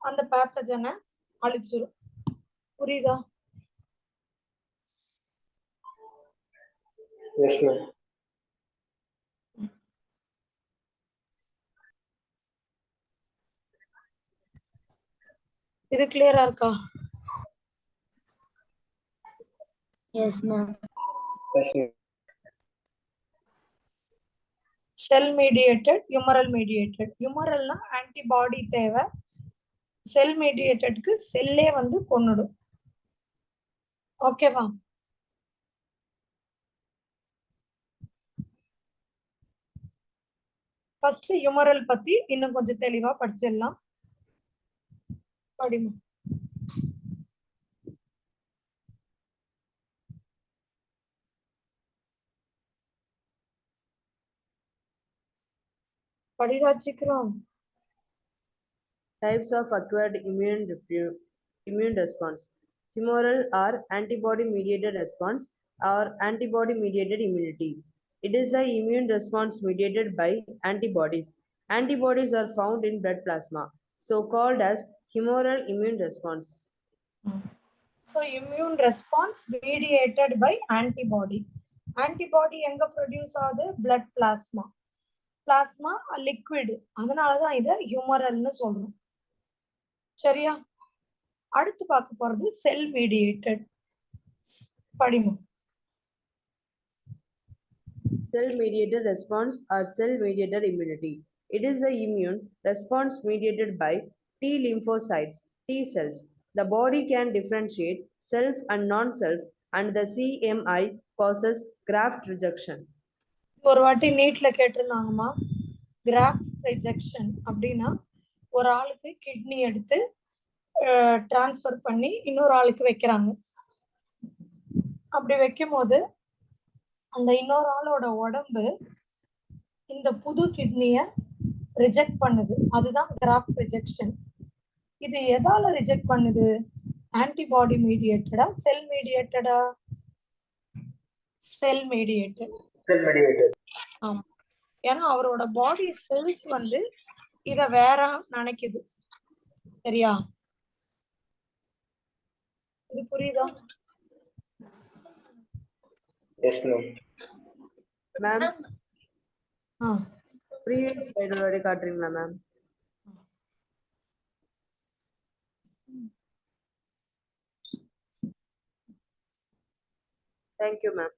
அந்த பேத்தஜனை அழிச்சிரும். புரியுதா? Yes ma'am. இது கிளியரா இருக்கா? Yes, ma'am. Yes ma'am. Cell mediated, humoral mediated. ஹியூமரல்னா ஆன்டிபாடி தேவை, செல் மீடியேட்டட்க்கு செல்லே வந்து கொன்னுடும். ஓகேவா? ஃபர்ஸ்ட் ஹியூமரல் பத்தி இன்னும் கொஞ்சம் தெளிவா படிச்சிடலாம். படிமா. படிடா சீக்கிரம். Types of acquired immune response. Humoral or antibody-mediated response or antibody-mediated immunity. It is the immune response mediated by antibodies. Antibodies are found in blood plasma, so called as humoral immune response. So immune response mediated by antibody. Antibody எங்க produce ஆகுது? blood plasma. Plasma liquid, அதனாலதான் இதை ஹியூமரல்னு சொல்றோம். சரியா? அடுத்து பார்க்க போறது செல் மீடியேட்டட். படிமா. Cell mediated response or cell mediated immunity. It is the immune response mediated by T lymphocytes, T cells. The body can differentiate self and non-self, and the CMI causes graft rejection. ஒரு வாட்டி நீட்ல கேட்டிருந்தாங்கம்மா, craft rejection அப்படின்னா ஒரு ஆளுக்கு kidney எடுத்து transfer பண்ணி இன்னொரு ஆளுக்கு வைக்கிறாங்க. அப்படி வைக்கும் போது அந்த இன்னொரு ஆளோட உடம்பு இந்த புது கிட்னிய ரிஜெக்ட் பண்ணுது. அதுதான் கிராஃப்ட் ரிஜெக்ஷன். இது எதால ரிஜெக்ட் பண்ணுது? ஆன்டிபாடி மீடியேட்டடா, செல் மீடியேட்டடா? Cell mediated. ஆமா, ஏன்னா அவரோட பாடி செல்ஸ் வந்து இத வேற நினைக்குது. சரியா? இது புரியுதா? Yes ma'am. Ma'am previous slide ஒருவாட்டி காட்டுறீங்களா மேம்? Thank you ma'am.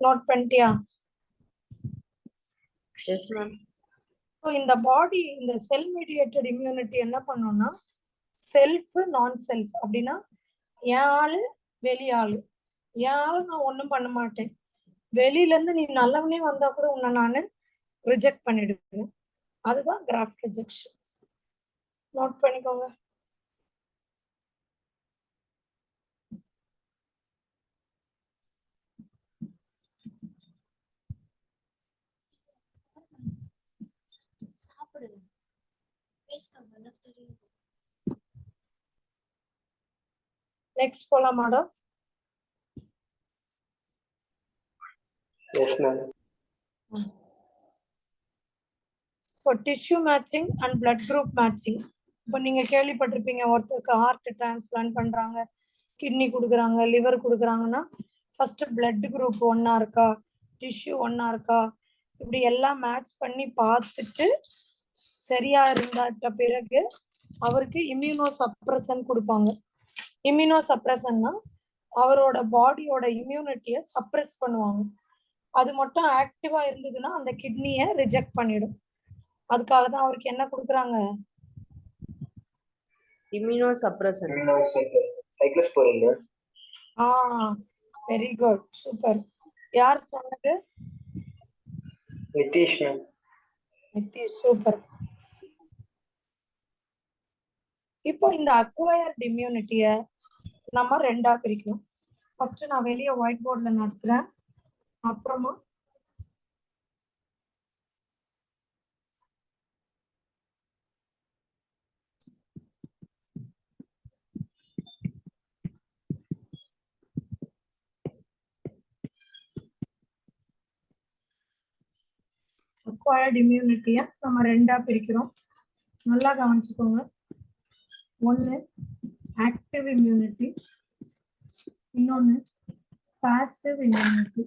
நோட் பண்ணிட்டியா? Yes ma'am. ஸோ இந்த பாடி, இந்த செல் மீடியேட்டட் இம்யூனிட்டி என்ன பண்ணும்னா, செல்ஃப் நான் செல்ஃப் அப்படின்னா என் ஆளு வெளியாளு, என் ஆளு நான் ஒன்றும் பண்ண மாட்டேன், வெளியில இருந்து நீ நல்லவனே வந்தா கூட உன்னை நான் ரிஜெக்ட் பண்ணிடுவேன். அதுதான் கிராஃப்ட் ரிஜெக்ஷன். நோட் பண்ணிக்கோங்க. நெக்ஸ்ட் போலாம் madam. S ma'am. So tissue matching and blood group matching. இப்போ நீங்க கேள்விப்பட்டிருப்பீங்க, ஒருத்தருக்கு ஹார்ட் டிரான்ஸ்பிளான்ட் பண்றாங்க, கிட்னி கொடுக்குறாங்க, லிவர் கொடுக்குறாங்கன்னா ஃபர்ஸ்ட் பிளட் குரூப் ஒன்னா இருக்கா, டிஷ்யூ ஒன்னா இருக்கா, இப்படி எல்லாம் மேட்ச் பண்ணி பார்த்துட்டு சரியா இருந்தாட்ட பிறகு அவருக்கு இம்யூனோ சப்ரசன் கொடுப்பாங்க. இம்யூனோ சப்ரசன்னா அவரோட பாடியோட இம்யூனிட்டியை சப்ரஸ் பண்ணுவாங்க. அது மட்டும் ஆக்டிவா இருந்ததுன்னா அந்த கிட்னியை ரிஜெக்ட் பண்ணிடும். அதுக்காக தான் அவருக்கு என்ன கொடுக்குறாங்க? Immuno suppression. Cyclosporine. Very good, super. யார் சொன்னது? நிதிஷ் மேம். நிதிஷ், சூப்பர். இப்போ இந்த அக்வயர்ட் இம்யூனிட்டியை நம்ம ரெண்டா பிரிக்கணும். ஃபர்ஸ்ட் நான் வெளியே ஒயிட் போர்ட்ல நடத்துறேன், அப்புறமா அக்வயர்ட் இம்யூனிட்டியை நம்ம ரெண்டா பிரிக்கிறோம். நல்லா கவனிச்சுக்கோங்க. ஒன்று ஆக்டிவ் இம்யூனிட்டி, இன்னொன்று பாசிவ் இம்யூனிட்டி.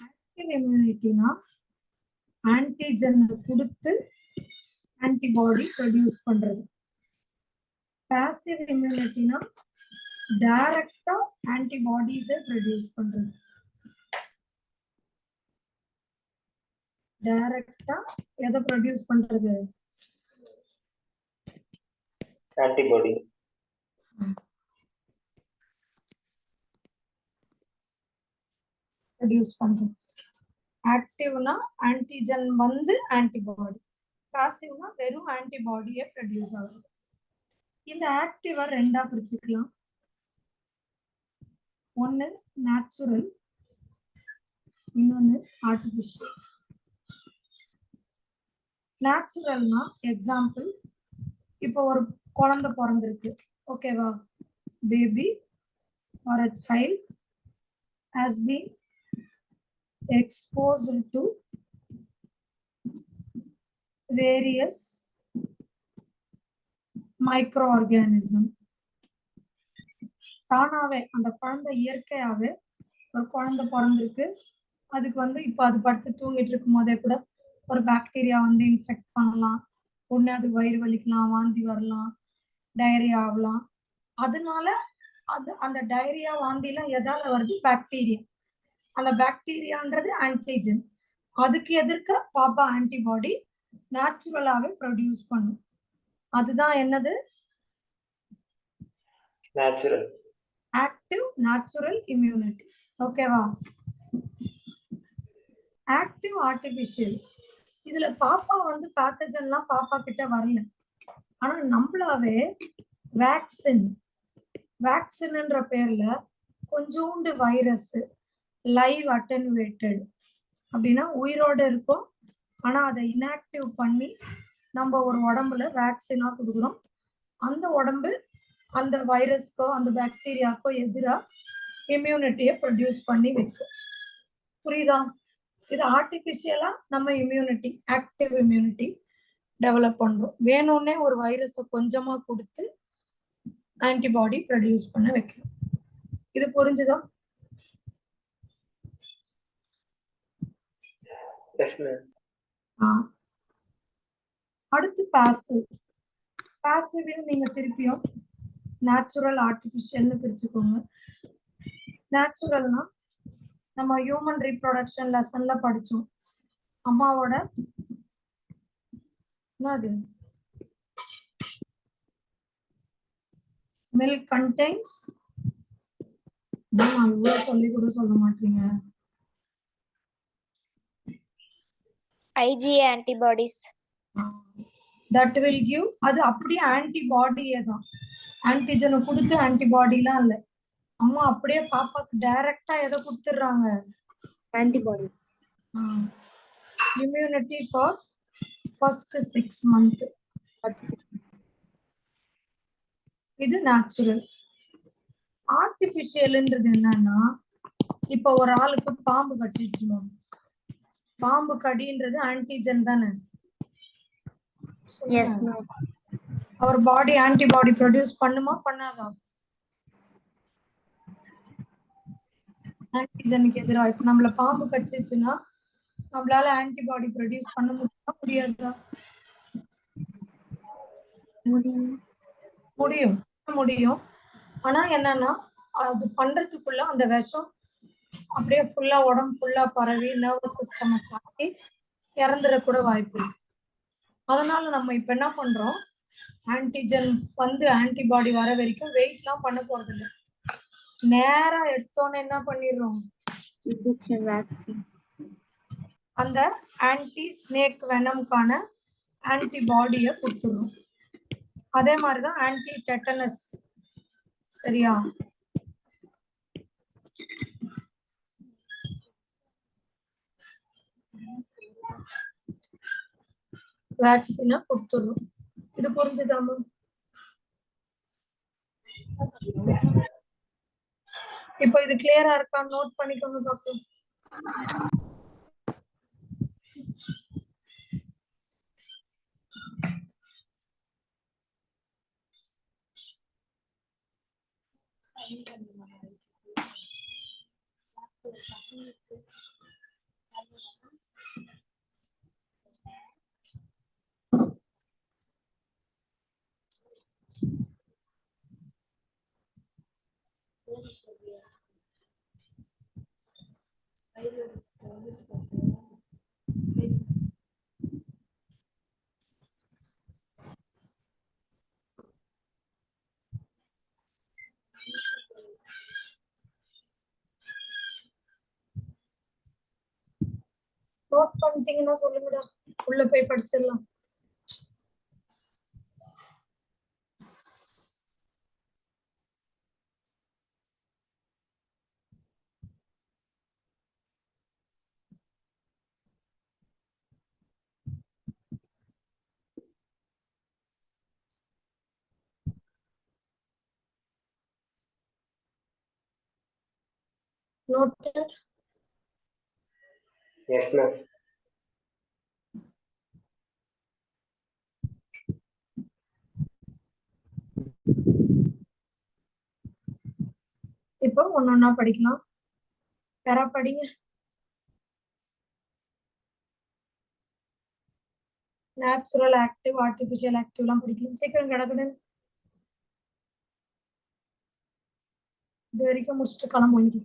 ஆக்டிவ் இம்யூனிட்டினா ஆன்டிஜன் கொடுத்து ஆன்டிபாடி ப்ரொடியூஸ் பண்றது. பாசிவ் இம்யூனிட்டினா டைரக்டா ஆன்டிபாடிஸை ப்ரொடியூஸ் பண்றது. டைரக்டா எதை ப்ரொடியூஸ் பண்றது? ஆன்டிபாடி. ப்ரொடியூஸ் பண்றது. ஆக்டிவ்னா ஆன்டிஜன் வந்து ஆன்டிபாடி, பாசிவ்னா வெறும் ஆன்டிபாடியை ப்ரொடியூஸ் ஆகுது. இந்த ஆக்டிவா ரெண்டா பிரிச்சுக்கலாம். ஒன்னு நேச்சுரல், இன்னொன்னு ஆர்டிஃபிஷியல். நேச்சுரல்னா எக்ஸாம்பிள், இப்போ ஒரு குழந்தை பிறந்திருக்கு, ஓகேவா? Baby or a child has been exposed to various microorganism. தானாவே அந்த குழந்தை இயற்கையாவே ஒரு குழந்தை பிறந்திருக்கு, அதுக்கு வந்து இப்போ அது படுத்து தூங்கிட்டு இருக்கும் போதே கூட ஒரு பாக்டீரியா வந்து இன்ஃபெக்ட் பண்ணலாம், உடனே அதுக்கு வயிறு வலிக்கலாம், வாந்தி வரலாம், டயரியா ஆகலாம். அதனால அந்த டைரியா வாந்திலாம் எதால வருது? பாக்டீரியா. அந்த பாக்டீரியான்றது ஆன்டிஜன். அதுக்கு எதிர்க்க பாப்பா ஆன்டிபாடி நேச்சுரலாவே ப்ரொடியூஸ் பண்ணும். அதுதான் என்னது? நேச்சுரல். Active natural immunity. ஓகேவா? Active artificial. இதுல பாப்பா வந்து பேத்தஜன்லாம் பாப்பா கிட்ட வரல. ஆனா நம்மளாவே வேக்சின்ன்ற பேர்ல கொஞ்சோண்டு வைரஸ் லைவ் அட்டெனுவேட்டட் அப்படின்னா உயிரோட இருக்கும். ஆனா அதை இன்ஆக்டிவ் பண்ணி நம்ம ஒரு உடம்புல வேக்சினா கொடுக்குறோம். அந்த உடம்பு அந்த வைரஸ்க்கோ அந்த பாக்டீரியாக்கோ எதிராக இம்யூனிட்டியை ப்ரொடியூஸ் பண்ணி வைக்கும். புரியுதா? இது ஆர்டிபிஷியலா நம்ம இம்யூனிட்டி, ஆக்டிவ் இம்யூனிட்டி டெவலப் பண்றோம். வேணும்னே ஒரு வைரஸை கொஞ்சமா கொடுத்து ஆன்டிபாடி ப்ரொடியூஸ் பண்ண வைக்கணும். இது புரிஞ்சுதா? அடுத்து பாசிவ். பாசிவ் நீங்க திருப்பியும் நேச்சுரல் ஆர்டிபிஷியல்னு பிரிச்சுக்கோங்க. நேச்சுரல்னா நம்ம ஹியூமன் ரீப்ரொடக்ஷன் லெசன்ல படிச்சோம். அம்மாவோட என்னது? Milk contains. இவ்வளவு சொல்லி கூட சொல்ல மாட்டீங்க. IgA antibodies. That will give. அது அப்படியே ஆன்டிபாடியே தான். ஆன்டிஜனை கொடுத்து ஆன்டிபாடிலாம் இல்லை. அம்மா அப்படியே பாப்பாக்கு டைரக்டா எதை கொடுத்துடுறாங்க? Antibody. Immunity for first 6 months. இது நேச்சுரல். ஆர்டிபிஷியல்ன்றது என்னன்னா, இப்ப ஒரு ஆளுக்கு பாம்பு கடிச்சிடுச்சு. பாம்பு கடின்றது ஆன்டிஜன் தானே? அவர் பாடி ஆன்டிபாடி ப்ரொடியூஸ் பண்ணுமா பண்ணாதா? ஆன்டிஜனுக்கு எதிராக. இப்ப நம்மள பாம்பு கடிச்சிச்சுன்னா நம்மளால ஆன்டிபாடி ப்ரொடியூஸ் பண்ண முடியுமா முடியாதா? முடியும். ஆனா என்னன்னா அது பண்றதுக்குள்ள அந்த விஷம் அப்படியே ஃபுல்லா உடம்பு ஃபுல்லா பரவி நர்வஸ் சிஸ்டம் தாக்கி இறந்துட கூட வாய்ப்பு இருக்கு. அதனால நம்ம இப்ப என்ன பண்றோம்? ஆன்டிஜன் வந்து ஆன்டிபாடி வர வரைக்கும் வெயிட்லாம் பண்ண போறது இல்லை. நேரா எடுத்தோன்னு என்ன பண்ணிடுறோம்? Injection vaccine. அந்த ஆன்டி ஸ்னேக் வெனம்கான ஆன்டிபாடியை கொடுத்துடுறோம். அதே மாதிரிதான் ஆன்டி டெட்டனஸ். சரியா? வேக்சினை கொடுத்துடுறோம். இது புரிஞ்சுதாமா? இப்போ இது கிளியரா இருக்கா? நோட் பண்ணிக்கோங்க டாக்டர். நோட் பண்ணிட்டீங்கன்னா சொல்லுங்கடா, உள்ள போய் படிச்சிடலாம். Noted. Yes, ma'am. இப்போ ஒன்னொன்னா படிக்கலாம். யாரா படிங்க. நேச்சுரல் ஆக்டிவ், ஆர்டிபிஷியல் ஆக்டிவ்லாம் படிக்கலாம். சீக்கிரம் கிடக்குது. இது வரைக்கும் முடிச்சுட்டு கிளம்புங்க.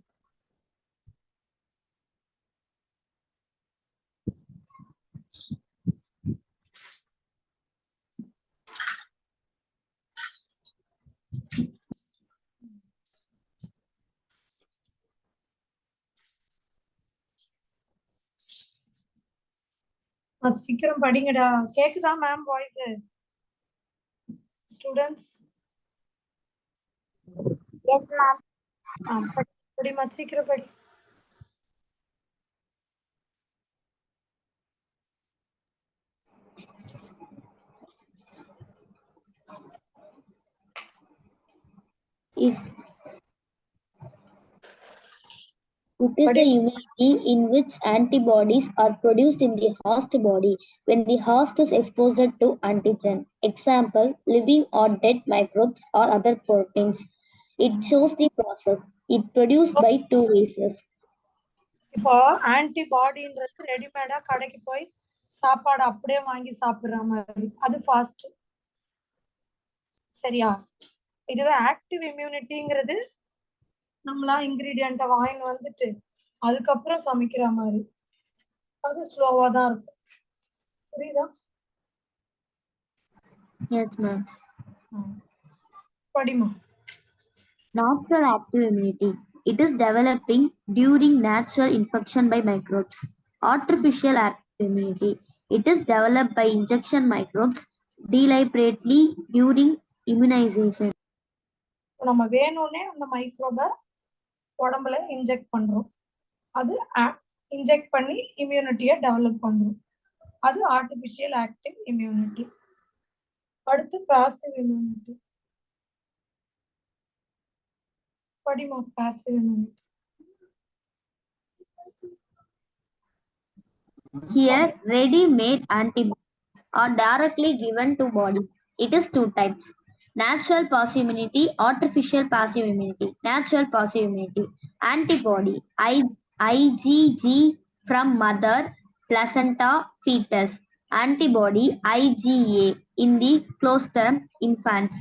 சீக்கிரம் படிங்கடா. கேக்குதா ma'am voice? Students yes ma'am. படிமா, சீக்கிரம் படி. It is the immunity in which antibodies are produced in the host body when the host is exposed to antigen. Example, living or dead microbes or other proteins. It shows the process. It produced by two ways. இப்போ ஆன்டிபாடின்றது ரெடிமேடா கடைக்கு போய் சாப்பாடு அப்படியே வாங்கி சாப்பிடுற மாதிரி, அது ஃபாஸ்ட். சரியா? இதுவே ஆக்டிவ் இம்யூனிட்டிங்கிறது நம்மளா இன்கிரீடியண்ட்டை வாங்கிட்டு வந்துட்டு அதுக்கப்புறம் சமைக்கிற மாதிரி, அது ஸ்லோவா தான் இருக்கும். புரியுதா? Yes, ma'am. படிமா. Natural active immunity. It is developing during natural infection by microbes. Artificial active immunity. It is developed by injection microbes deliberately during immunization. நம்ம வேணும்னே அந்த மைக்ரோபை உடம்புல இன்ஜெக்ட் பண்றோம். அது இன்ஜெக்ட் பண்ணி இம்யூனிட்டியை டெவலப் பண்றோம். அது ஆர்டிஃபிஷியல் ஆக்டிவ் இம்யூனிட்டி. அடுத்து பாசிவ் இம்யூனிட்டி. படிமா, passive immunity. Here, ready-made antibodies are directly given to body. It is two types: natural passive immunity, artificial passive immunity. Natural passive immunity. Antibody IgG from mother, placenta, fetus. Antibody IgA in the colostrum, infants.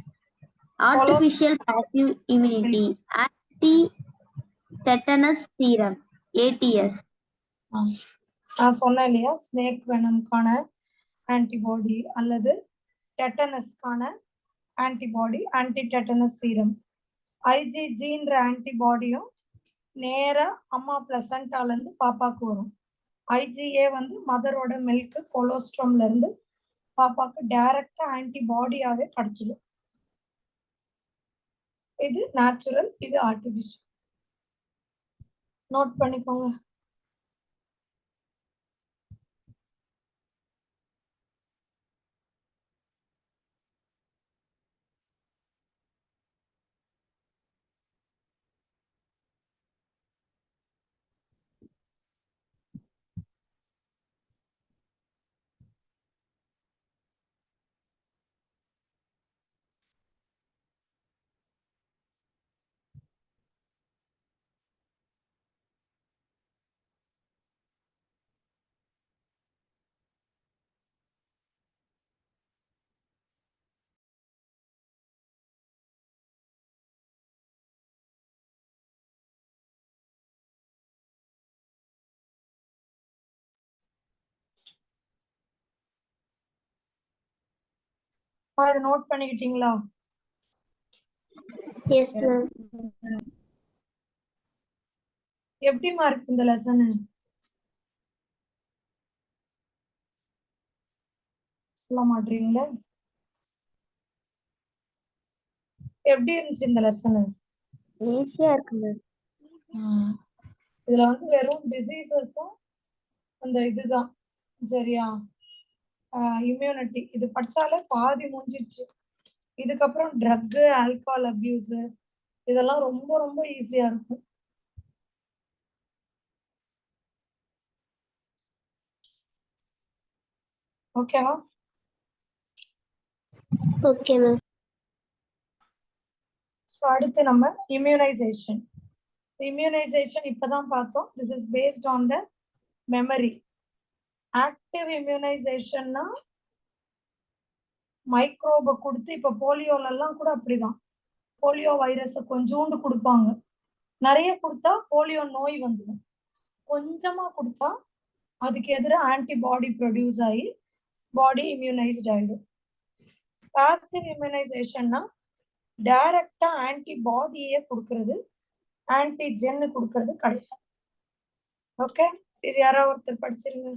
Artificial passive immunity. Anti-tetanus serum, ATS. நான் சொன்னேன் இல்லையா, snake வெனம்கான antibody அல்லது டெட்டனஸ்க்கான antibody, anti tetanus serum. ஐஜிஜின்ற ஆன்டிபாடியும் நேரா அம்மா பிளசண்டால இருந்து பாப்பாக்கு வரும். IgA வந்து மதரோட மில்க் கொலோஸ்ட்ரம்ல இருந்து பாப்பாக்கு டைரக்டா ஆன்டிபாடியாவே கிடைச்சிடும். இது நேச்சுரல், இது ஆர்டிபிஷியல். நோட் பண்ணிக்கோங்க. இதை நோட் பண்ணிக்கிட்டீங்களா? Yes ma'am. எப்படிமா இருக்கு இந்த லெசன்? சொல்ல மாட்டீங்களா? எப்படி இருந்துச்சு இந்த லெசன்? ஈஸியா இருக்கு மேம். இதுல வந்து வெறும் டிசீசஸும் அந்த இதுதான். சரியா? இம்யூனிட்டி இது படிச்சாலே பாதி முடிஞ்சிச்சு. இதுக்கப்புறம் ட்ரக், ஆல்கஹால் அபியூஸ் இதெல்லாம் ரொம்ப ரொம்ப ஈஸியா இருக்கும். ஓகேவா? Okay ma'am. ஸோ அடுத்து நம்ம இம்யூனைசேஷன். இம்யூனைசேஷன் இப்பதான் பார்த்தோம். This is based on the memory. Active இம்யூனைசேஷன்னா மைக்ரோபை கொடுத்து, இப்ப போலியோல எல்லாம் கூட அப்படிதான். போலியோ வைரஸை கொஞ்சோண்டு கொடுப்பாங்க. நிறைய கொடுத்தா போலியோ நோய் வந்துடும். கொஞ்சமா கொடுத்தா அதுக்கு எதிராக ஆன்டிபாடி ப்ரொடியூஸ் ஆகி பாடி இம்யூனைஸ்ட் ஆயிடும். பாசிவ் இம்யூனைசேஷன்னா டைரக்டா ஆன்டிபாடியே கொடுக்கறது, ஆன்டிஜென் கொடுக்கறது கிடையாது. ஓகே, இது யாராவது ஒருத்தர் படிச்சிருங்க.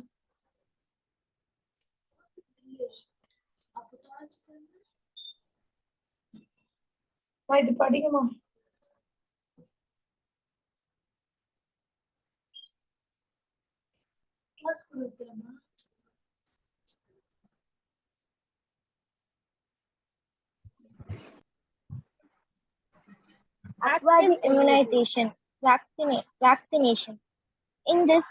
இது படிக்குமா? Active immunization, vaccination. In this,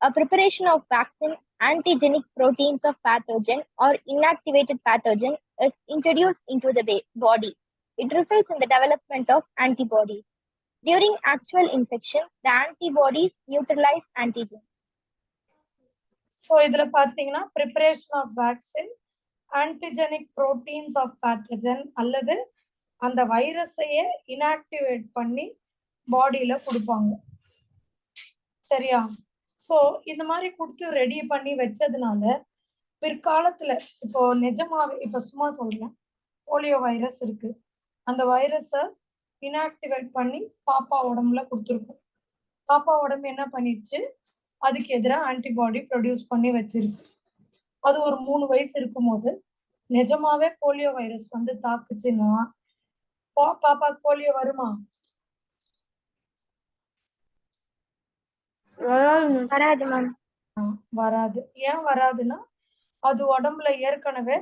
a preparation of vaccine, antigenic proteins of pathogen or inactivated pathogen is introduced into the body. It results in the development of antibodies. During actual infection, the antibodies neutralize antigen. So, இதுல பாத்தீங்கன்னா preparation of vaccine, antigenic proteins of pathogen அல்லது அந்த வைரஸையே inactivate பண்ணி பாடியில கொடுப்பாங்க. சரியா? So இந்த மாதிரி கொடுத்து ரெடி பண்ணி வச்சதுனால பிற்காலத்துல இப்போ நிஜமாவே இப்ப சும்மா சொல்றேன், போலியோ வைரஸ் இருக்கு, அந்த வைரஸை இன்ஆக்டிவேட் பண்ணி பாப்பா உடம்புல கொடுத்துருக்கோம். பாப்பா உடம்பு என்ன பண்ணிடுச்சு, அதுக்கு எதிராக ஆன்டிபாடி ப்ரொடியூஸ் பண்ணி வச்சிருச்சு. அது ஒரு 3 வயசு இருக்கும் போது நிஜமாவே போலியோ வைரஸ் வந்து தாக்குச்சுன்னா பாப்பாக்கு போலியோ வருமா? வராது மேம். வராது. ஏன் வராதுன்னா அது உடம்புல ஏற்கனவே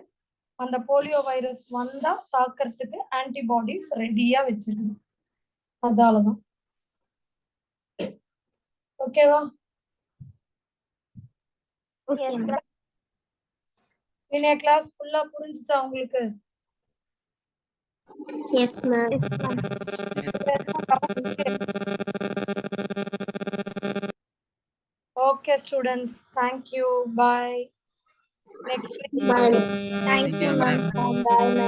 அந்த போலியோ வைரஸ் வந்தா தாக்குறதுக்கு ஆன்டிபாடிஸ் ரெடியா வச்சிருக்கு. அதாலதான். ஓகேவா? இன்னைய கிளாஸ் ஃபுல்லா புரிஞ்சுச்சா உங்களுக்கு? Yes, ma'am. Okay, students. Thank you. Bye. Next week. Bye. Thank you, ma'am. Bye.